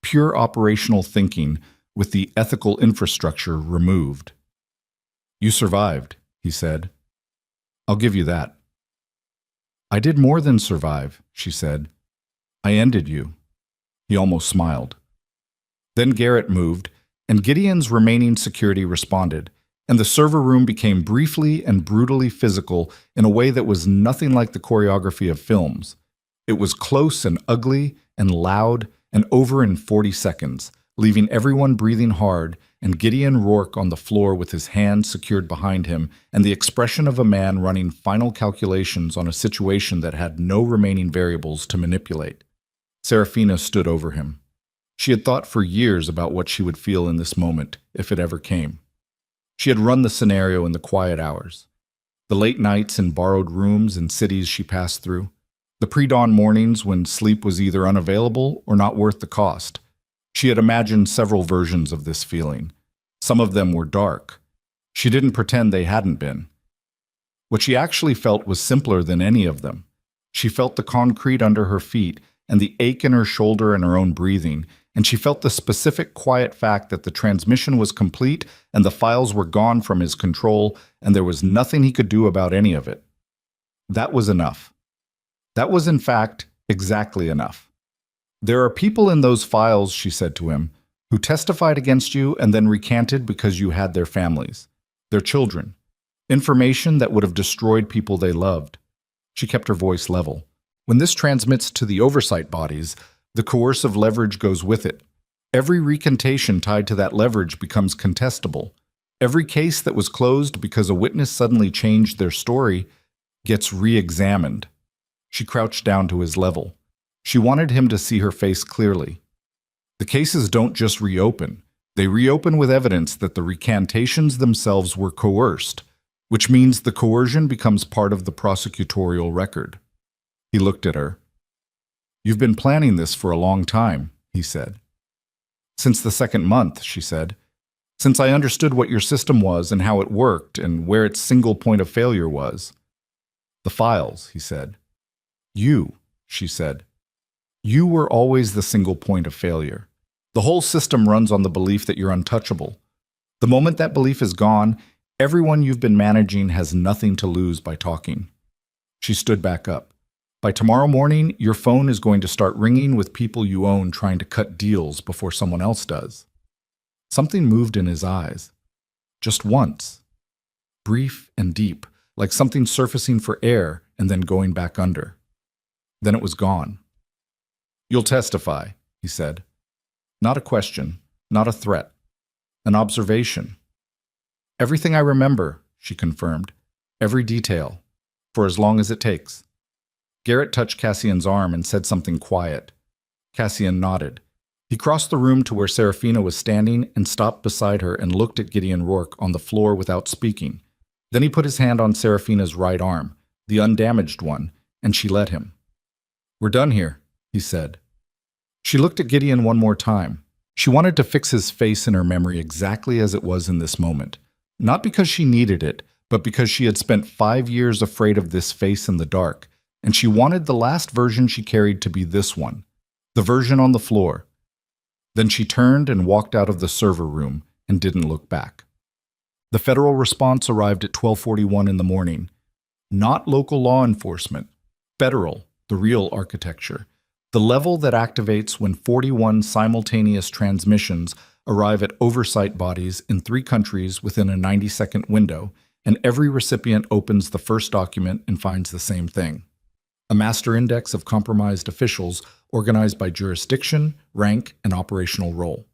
Pure operational thinking with the ethical infrastructure removed. "You survived," he said. "I'll give you that." "I did more than survive," she said. "I ended you." He almost smiled. Then Garrett moved, and Gideon's remaining security responded, and the server room became briefly and brutally physical in a way that was nothing like the choreography of films. It was close and ugly and loud and over in 40 seconds, leaving everyone breathing hard and Gideon Rourke on the floor with his hands secured behind him and the expression of a man running final calculations on a situation that had no remaining variables to manipulate. Serafina stood over him. She had thought for years about what she would feel in this moment, if it ever came. She had run the scenario in the quiet hours, the late nights in borrowed rooms in cities she passed through, the pre-dawn mornings when sleep was either unavailable or not worth the cost. She had imagined several versions of this feeling. Some of them were dark. She didn't pretend they hadn't been. What she actually felt was simpler than any of them. She felt the concrete under her feet and the ache in her shoulder and her own breathing, and she felt the specific quiet fact that the transmission was complete and the files were gone from his control and there was nothing he could do about any of it. That was enough. That was, in fact, exactly enough. "There are people in those files," she said to him, "who testified against you and then recanted because you had their families, their children, information that would have destroyed people they loved." She kept her voice level. "When this transmits to the oversight bodies, the coercive leverage goes with it. Every recantation tied to that leverage becomes contestable. Every case that was closed because a witness suddenly changed their story gets re-examined." She crouched down to his level. She wanted him to see her face clearly. "The cases don't just reopen. They reopen with evidence that the recantations themselves were coerced, which means the coercion becomes part of the prosecutorial record." He looked at her. "You've been planning this for a long time," he said. "Since the 2nd month," she said. "Since I understood what your system was and how it worked and where its single point of failure was." "The files," he said. "You," she said. "You were always the single point of failure. The whole system runs on the belief that you're untouchable. The moment that belief is gone, everyone you've been managing has nothing to lose by talking." She stood back up. "By tomorrow morning, your phone is going to start ringing with people you own trying to cut deals before someone else does." Something moved in his eyes. Just once. Brief and deep, like something surfacing for air and then going back under. Then it was gone. "You'll testify," he said. Not a question, not a threat. An observation. "Everything I remember," she confirmed. "Every detail. For as long as it takes." Garrett touched Cassian's arm and said something quiet. Cassian nodded. He crossed the room to where Serafina was standing and stopped beside her and looked at Gideon Rourke on the floor without speaking. Then he put his hand on Serafina's right arm, the undamaged one, and she let him. "We're done here," he said. She looked at Gideon one more time. She wanted to fix his face in her memory exactly as it was in this moment. Not because she needed it, but because she had spent 5 years afraid of this face in the dark, and she wanted the last version she carried to be this one, the version on the floor. Then she turned and walked out of the server room and didn't look back. The federal response arrived at 12:41 in the morning. Not local law enforcement. Federal, the real architecture. The level that activates when 41 simultaneous transmissions arrive at oversight bodies in 3 countries within a 90-second window, and every recipient opens the first document and finds the same thing. A master index of compromised officials organized by jurisdiction, rank, and operational role.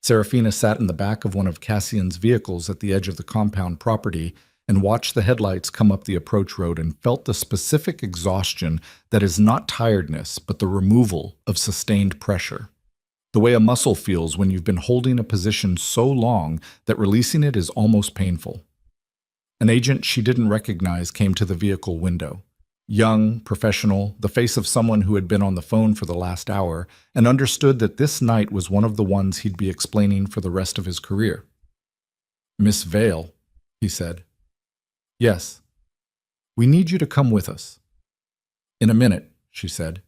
Serafina sat in the back of one of Cassian's vehicles at the edge of the compound property and watched the headlights come up the approach road and felt the specific exhaustion that is not tiredness, but the removal of sustained pressure. The way a muscle feels when you've been holding a position so long that releasing it is almost painful. An agent she didn't recognize came to the vehicle window. Young, professional, the face of someone who had been on the phone for the last hour and understood that this night was one of the ones he'd be explaining for the rest of his career. "Miss Vale," he said. "Yes. We need you to come with us." "In a minute," she said.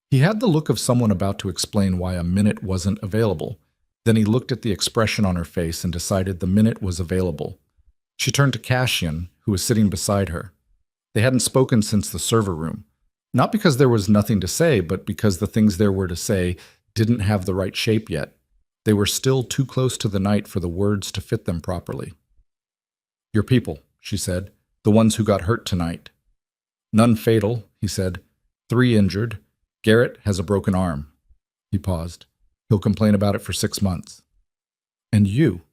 He had the look of someone about to explain why a minute wasn't available. Then he looked at the expression on her face and decided the minute was available. She turned to Cassian, who was sitting beside her. They hadn't spoken since the server room. Not because there was nothing to say, but because the things there were to say didn't have the right shape yet. They were still too close to the night for the words to fit them properly. "Your people," she said, "the ones who got hurt tonight." "None fatal," he said. 3 injured. Garrett has a broken arm." He paused. "He'll complain about it for 6 months." "And you?"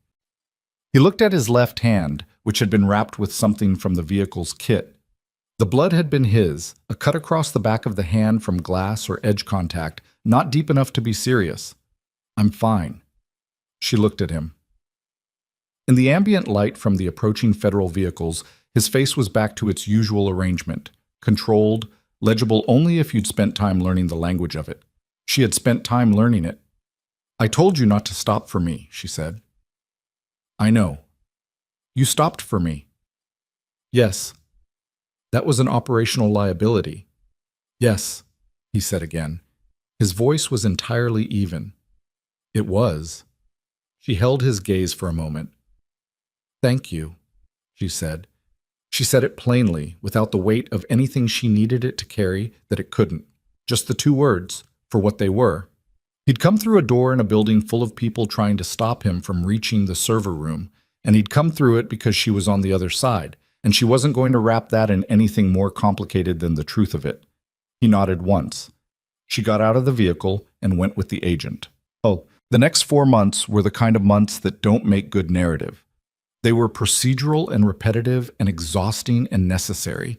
He looked at his left hand, which had been wrapped with something from the vehicle's kit. The blood had been his, a cut across the back of the hand from glass or edge contact, not deep enough to be serious. "I'm fine." She looked at him. In the ambient light from the approaching federal vehicles, his face was back to its usual arrangement, controlled, legible only if you'd spent time learning the language of it. She had spent time learning it. "I told you not to stop for me," she said. "I know. You stopped for me." "Yes. That was an operational liability." "Yes," he said again. His voice was entirely even. "It was." She held his gaze for a moment. "Thank you," she said. She said it plainly, without the weight of anything she needed it to carry that it couldn't. Just the 2 words, for what they were. He'd come through a door in a building full of people trying to stop him from reaching the server room, and he'd come through it because she was on the other side, and she wasn't going to wrap that in anything more complicated than the truth of it. He nodded once. She got out of the vehicle and went with the agent. The next 4 months were the kind of months that don't make good narrative. They were procedural and repetitive and exhausting and necessary.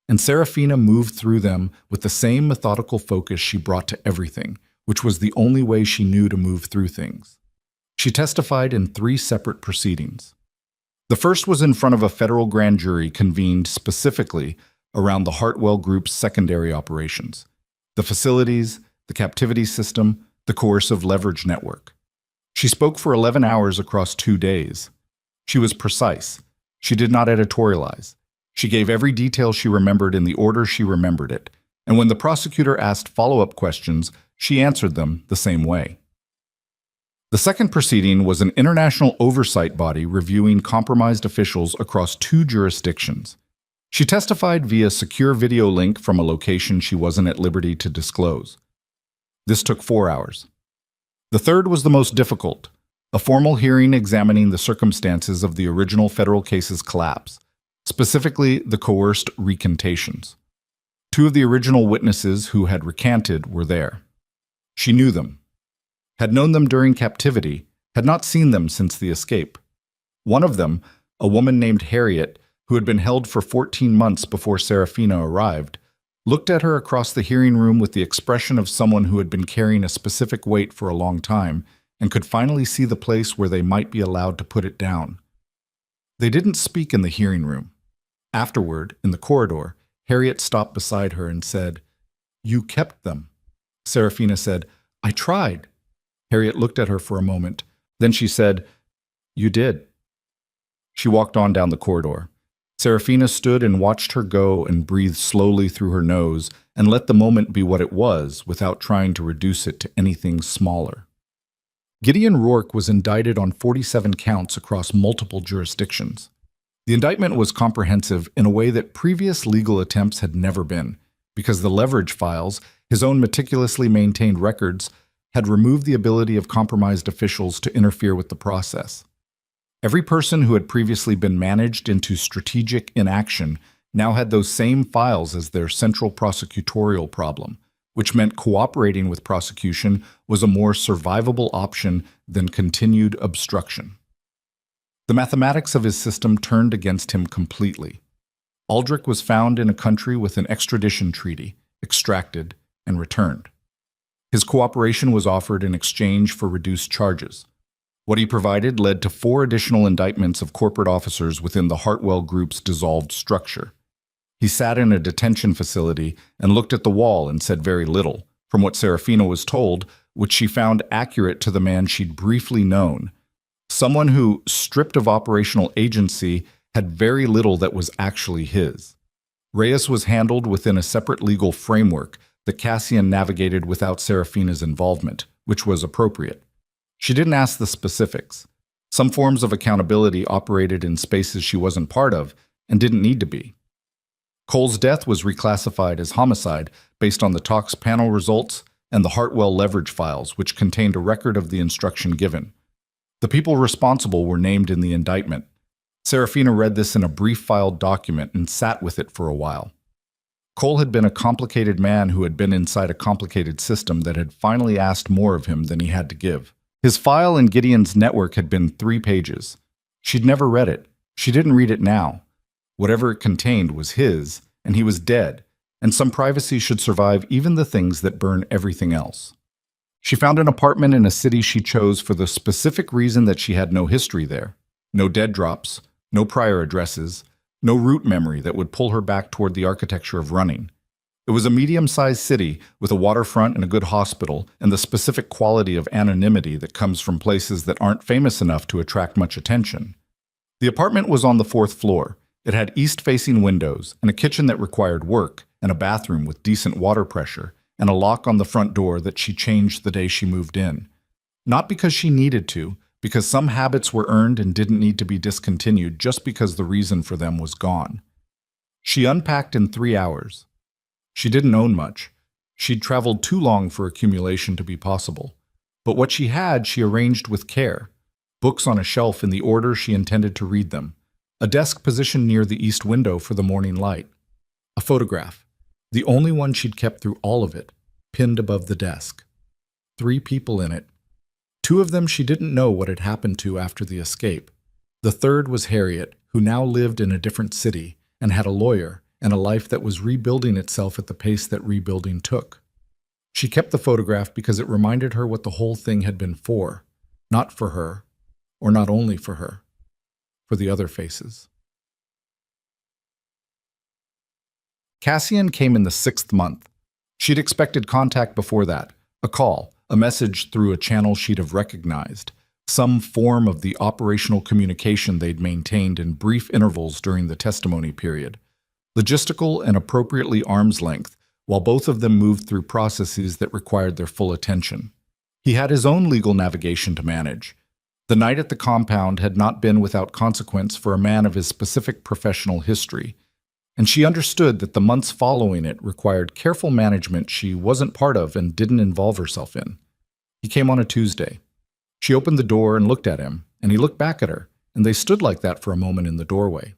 And Serafina moved through them with the same methodical focus she brought to everything, which was the only way she knew to move through things. She testified in 3 separate proceedings. The first was in front of a federal grand jury convened specifically around the Hartwell Group's secondary operations, the facilities, the captivity system, the coercive leverage network. She spoke for 11 hours across 2 days. She was precise. She did not editorialize. She gave every detail she remembered in the order she remembered it, and when the prosecutor asked follow-up questions, she answered them the same way. The second proceeding was an international oversight body reviewing compromised officials across 2 jurisdictions. She testified via secure video link from a location she wasn't at liberty to disclose. This took 4 hours. The third was the most difficult, a formal hearing examining the circumstances of the original federal case's collapse, specifically the coerced recantations. Two of the original witnesses who had recanted were there. She knew them, had known them during captivity, had not seen them since the escape. One of them, a woman named Harriet, who had been held for 14 months before Serafina arrived, looked at her across the hearing room with the expression of someone who had been carrying a specific weight for a long time and could finally see the place where they might be allowed to put it down. They didn't speak in the hearing room. Afterward, in the corridor, Harriet stopped beside her and said, "You kept them." Serafina said, "I tried." Harriet looked at her for a moment. Then she said, "You did." She walked on down the corridor. Serafina stood and watched her go and breathed slowly through her nose and let the moment be what it was without trying to reduce it to anything smaller. Gideon Rourke was indicted on 47 counts across multiple jurisdictions. The indictment was comprehensive in a way that previous legal attempts had never been, because the leverage files, his own meticulously maintained records, had removed the ability of compromised officials to interfere with the process. Every person who had previously been managed into strategic inaction now had those same files as their central prosecutorial problem, which meant cooperating with prosecution was a more survivable option than continued obstruction. The mathematics of his system turned against him completely. Aldrich was found in a country with an extradition treaty, extracted, and returned. His cooperation was offered in exchange for reduced charges. What he provided led to 4 additional indictments of corporate officers within the Hartwell Group's dissolved structure. He sat in a detention facility and looked at the wall and said very little, from what Serafina was told, which she found accurate to the man she'd briefly known. Someone who, stripped of operational agency, had very little that was actually his. Reyes was handled within a separate legal framework that Cassian navigated without Serafina's involvement, which was appropriate. She didn't ask the specifics. Some forms of accountability operated in spaces she wasn't part of and didn't need to be. Cole's death was reclassified as homicide based on the talks panel results and the Hartwell leverage files, which contained a record of the instruction given. The people responsible were named in the indictment. Serafina read this in a brief filed document and sat with it for a while. Cole had been a complicated man who had been inside a complicated system that had finally asked more of him than he had to give. His file in Gideon's network had been 3 pages. She'd never read it. She didn't read it now. Whatever it contained was his, and he was dead, and some privacy should survive even the things that burn everything else. She found an apartment in a city she chose for the specific reason that she had no history there. No dead drops, no prior addresses, no route memory that would pull her back toward the architecture of running. It was a medium-sized city with a waterfront and a good hospital and the specific quality of anonymity that comes from places that aren't famous enough to attract much attention. The apartment was on the 4th floor. It had east-facing windows and a kitchen that required work and a bathroom with decent water pressure and a lock on the front door that she changed the day she moved in. Not because she needed to, because some habits were earned and didn't need to be discontinued just because the reason for them was gone. She unpacked in 3 hours. She didn't own much. She'd traveled too long for accumulation to be possible. But what she had, she arranged with care. Books on a shelf in the order she intended to read them. A desk positioned near the east window for the morning light. A photograph, the only one she'd kept through all of it, pinned above the desk. 3 people in it. 2 of them she didn't know what had happened to after the escape. The third was Harriet, who now lived in a different city and had a lawyer and a life that was rebuilding itself at the pace that rebuilding took. She kept the photograph because it reminded her what the whole thing had been for. Not for her, or not only for her, for the other faces. Cassian came in the 6th month. She'd expected contact before that, a call, a message through a channel she'd have recognized, some form of the operational communication they'd maintained in brief intervals during the testimony period. Logistical and appropriately arm's length, while both of them moved through processes that required their full attention. He had his own legal navigation to manage. The night at the compound had not been without consequence for a man of his specific professional history, and she understood that the months following it required careful management she wasn't part of and didn't involve herself in. He came on a Tuesday. She opened the door and looked at him, and he looked back at her, and they stood like that for a moment in the doorway.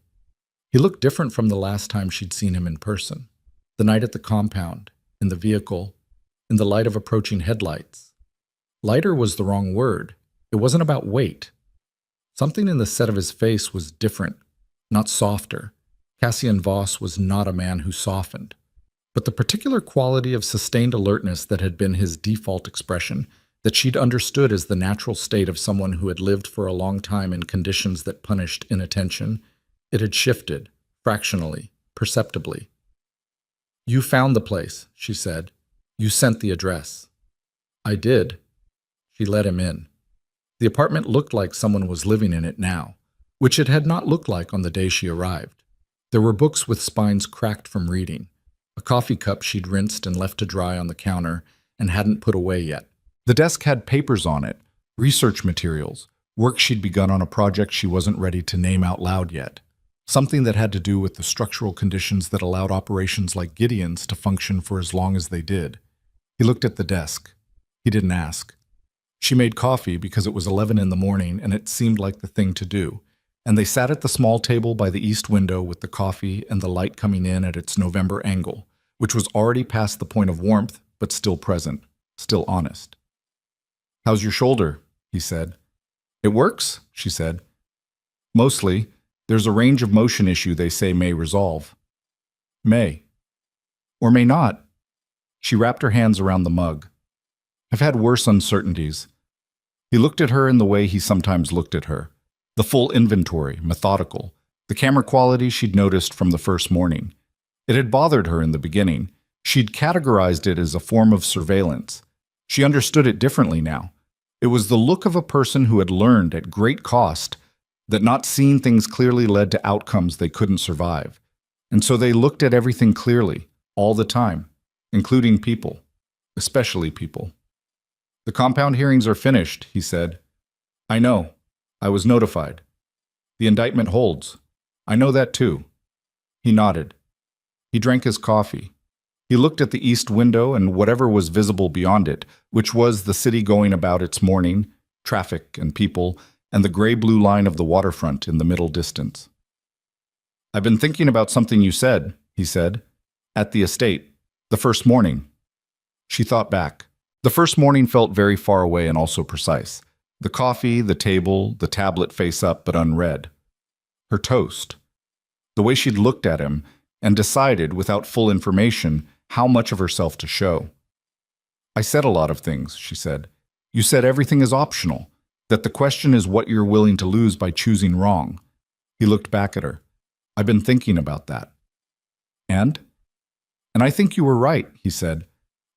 He looked different from the last time she'd seen him in person. The night at the compound, in the vehicle, in the light of approaching headlights. Lighter was the wrong word. It wasn't about weight. Something in the set of his face was different, not softer. Cassian Voss was not a man who softened. But the particular quality of sustained alertness that had been his default expression, that she'd understood as the natural state of someone who had lived for a long time in conditions that punished inattention, it had shifted, fractionally, perceptibly. "You found the place," she said. "You sent the address." "I did." She let him in. The apartment looked like someone was living in it now, which it had not looked like on the day she arrived. There were books with spines cracked from reading, a coffee cup she'd rinsed and left to dry on the counter and hadn't put away yet. The desk had papers on it, research materials, work she'd begun on a project she wasn't ready to name out loud yet. Something that had to do with the structural conditions that allowed operations like Gideon's to function for as long as they did. He looked at the desk. He didn't ask. She made coffee because it was 11 in the morning and it seemed like the thing to do, and they sat at the small table by the east window with the coffee and the light coming in at its November angle, which was already past the point of warmth, but still present, still honest. "How's your shoulder?" he said. "It works," she said. "Mostly. There's a range of motion issue they say may resolve." "May. Or may not." She wrapped her hands around the mug. "I've had worse uncertainties." He looked at her in the way he sometimes looked at her. The full inventory, methodical. The camera quality she'd noticed from the first morning. It had bothered her in the beginning. She'd categorized it as a form of surveillance. She understood it differently now. It was the look of a person who had learned at great cost that not seeing things clearly led to outcomes they couldn't survive. And so they looked at everything clearly, all the time, including people, especially people. "The compound hearings are finished," he said. "I know. I was notified. The indictment holds. I know that too." He nodded. He drank his coffee. He looked at the east window and whatever was visible beyond it, which was the city going about its morning, traffic and people, and the gray-blue line of the waterfront in the middle distance. "I've been thinking about something you said," he said, "at the estate, the first morning." She thought back. The first morning felt very far away and also precise. The coffee, the table, the tablet face up but unread. Her toast. The way she'd looked at him and decided, without full information, how much of herself to show. "I said a lot of things," she said. "You said everything is optional, that the question is what you're willing to lose by choosing wrong." He looked back at her. "I've been thinking about that." "And?" "And I think you were right," he said.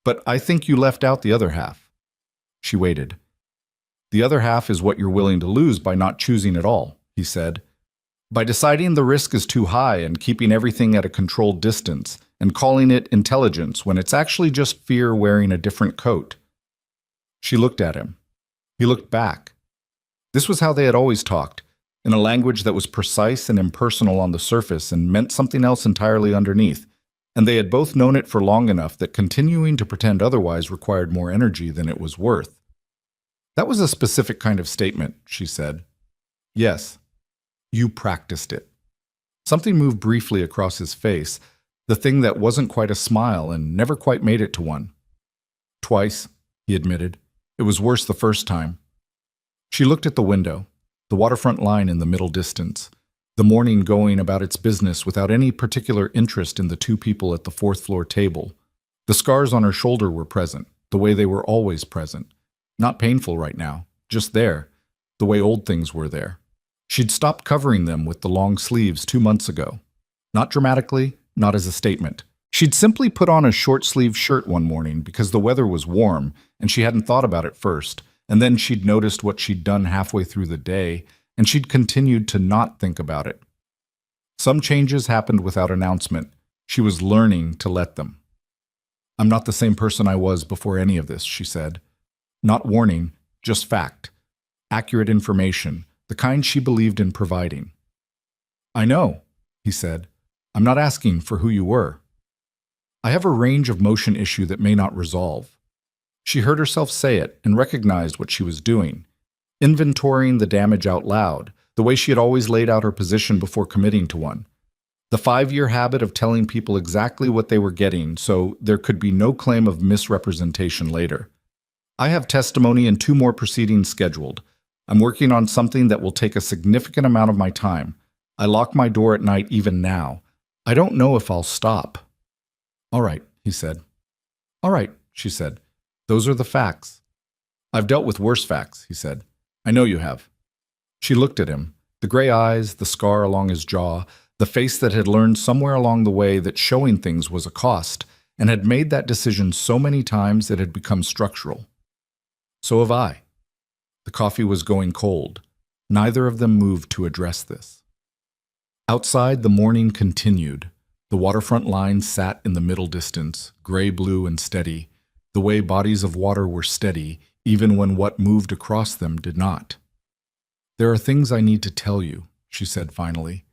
"But I think you left out the other half." She waited. "The other half is what you're willing to lose by not choosing at all," he said. "By deciding the risk is too high and keeping everything at a controlled distance and calling it intelligence when it's actually just fear wearing a different coat." She looked at him. He looked back. This was how they had always talked, in a language that was precise and impersonal on the surface and meant something else entirely underneath, and they had both known it for long enough that continuing to pretend otherwise required more energy than it was worth. "That was a specific kind of statement," she said. "Yes. You practiced it." Something moved briefly across his face, the thing that wasn't quite a smile and never quite made it to one. "Twice," he admitted. "It was worse the first time." She looked at the window, the waterfront line in the middle distance, the morning going about its business without any particular interest in the two people at the fourth-floor table. The scars on her shoulder were present, the way they were always present. Not painful right now, just there, the way old things were there. She'd stopped covering them with the long sleeves 2 months ago. Not dramatically, not as a statement. She'd simply put on a short-sleeved shirt one morning because the weather was warm and she hadn't thought about it first, and then she'd noticed what she'd done halfway through the day, and she'd continued to not think about it. Some changes happened without announcement. She was learning to let them. "I'm not the same person I was before any of this," she said. Not warning, just fact. Accurate information, the kind she believed in providing. "I know," he said. "I'm not asking for who you were. I have a range of motion issue that may not resolve." She heard herself say it and recognized what she was doing, inventorying the damage out loud, the way she had always laid out her position before committing to one. The 5-year habit of telling people exactly what they were getting so there could be no claim of misrepresentation later. I have testimony and 2 more proceedings scheduled. I'm working on something that will take a significant amount of my time. I lock my door at night even now. I don't know if I'll stop. All right, he said. All right, she said. Those are the facts. I've dealt with worse facts, he said. I know you have. She looked at him, the gray eyes, the scar along his jaw, the face that had learned somewhere along the way that showing things was a cost, and had made that decision so many times it had become structural. So have I. The coffee was going cold. Neither of them moved to address this. Outside, the morning continued. The waterfront line sat in the middle distance, gray-blue and steady, the way bodies of water were steady, even when what moved across them did not. There are things I need to tell you, she said finally,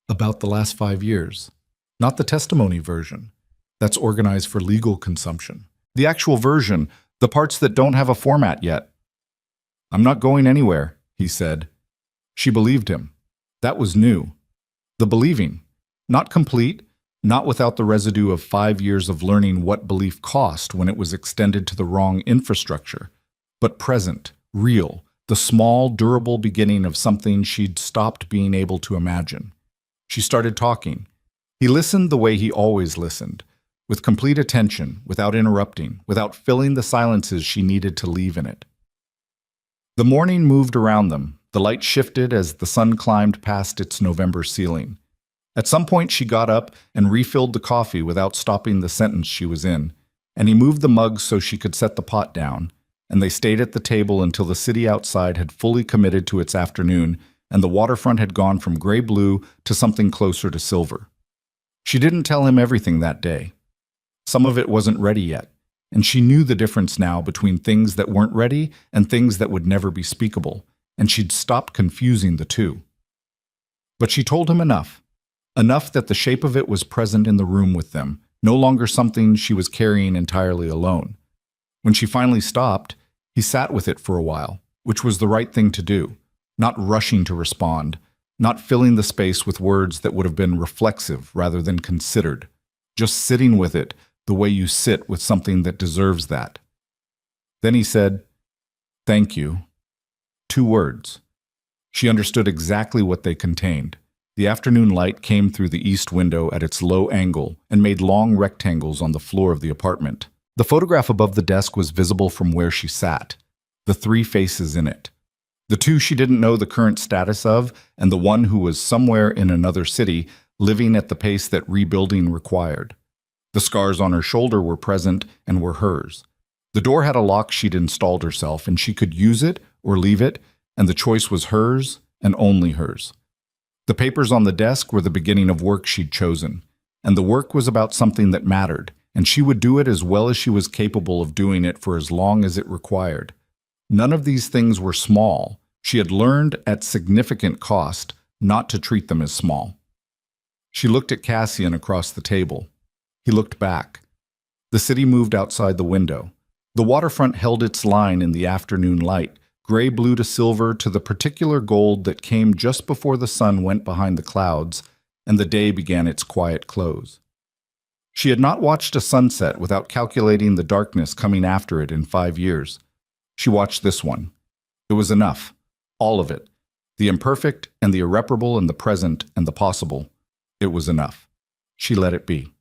about the last 5 years. Not the testimony version. That's organized for legal consumption. The actual version, the parts that don't have a format yet. I'm not going anywhere, he said. She believed him. That was new. The believing. Not complete, not without the residue of 5 years of learning what belief cost when it was extended to the wrong infrastructure, but present, real, the small, durable beginning of something she'd stopped being able to imagine. She started talking. He listened the way he always listened, with complete attention, without interrupting, without filling the silences she needed to leave in it. The morning moved around them. The light shifted as the sun climbed past its November ceiling. At some point she got up and refilled the coffee without stopping the sentence she was in, and he moved the mug so she could set the pot down, and they stayed at the table until the city outside had fully committed to its afternoon and the waterfront had gone from gray-blue to something closer to silver. She didn't tell him everything that day. Some of it wasn't ready yet, and she knew the difference now between things that weren't ready and things that would never be speakable, and she'd stopped confusing the two. But she told him enough that the shape of it was present in the room with them, no longer something she was carrying entirely alone. When she finally stopped, he sat with it for a while, which was the right thing to do, not rushing to respond, not filling the space with words that would have been reflexive rather than considered, just sitting with it the way you sit with something that deserves that. Then he said, "Thank you." 2 words. She understood exactly what they contained. The afternoon light came through the east window at its low angle and made long rectangles on the floor of the apartment. The photograph above the desk was visible from where she sat, the 3 faces in it. The 2 she didn't know the current status of, and the one who was somewhere in another city, living at the pace that rebuilding required. The scars on her shoulder were present and were hers. The door had a lock she'd installed herself, and she could use it or leave it, and the choice was hers and only hers. The papers on the desk were the beginning of work she'd chosen, and the work was about something that mattered, and she would do it as well as she was capable of doing it for as long as it required. None of these things were small. She had learned at significant cost not to treat them as small. She looked at Cassian across the table. He looked back. The city moved outside the window. The waterfront held its line in the afternoon light, gray-blue to silver to the particular gold that came just before the sun went behind the clouds and the day began its quiet close. She had not watched a sunset without calculating the darkness coming after it in 5 years. She watched this one. It was enough. All of it. The imperfect and the irreparable and the present and the possible. It was enough. She let it be.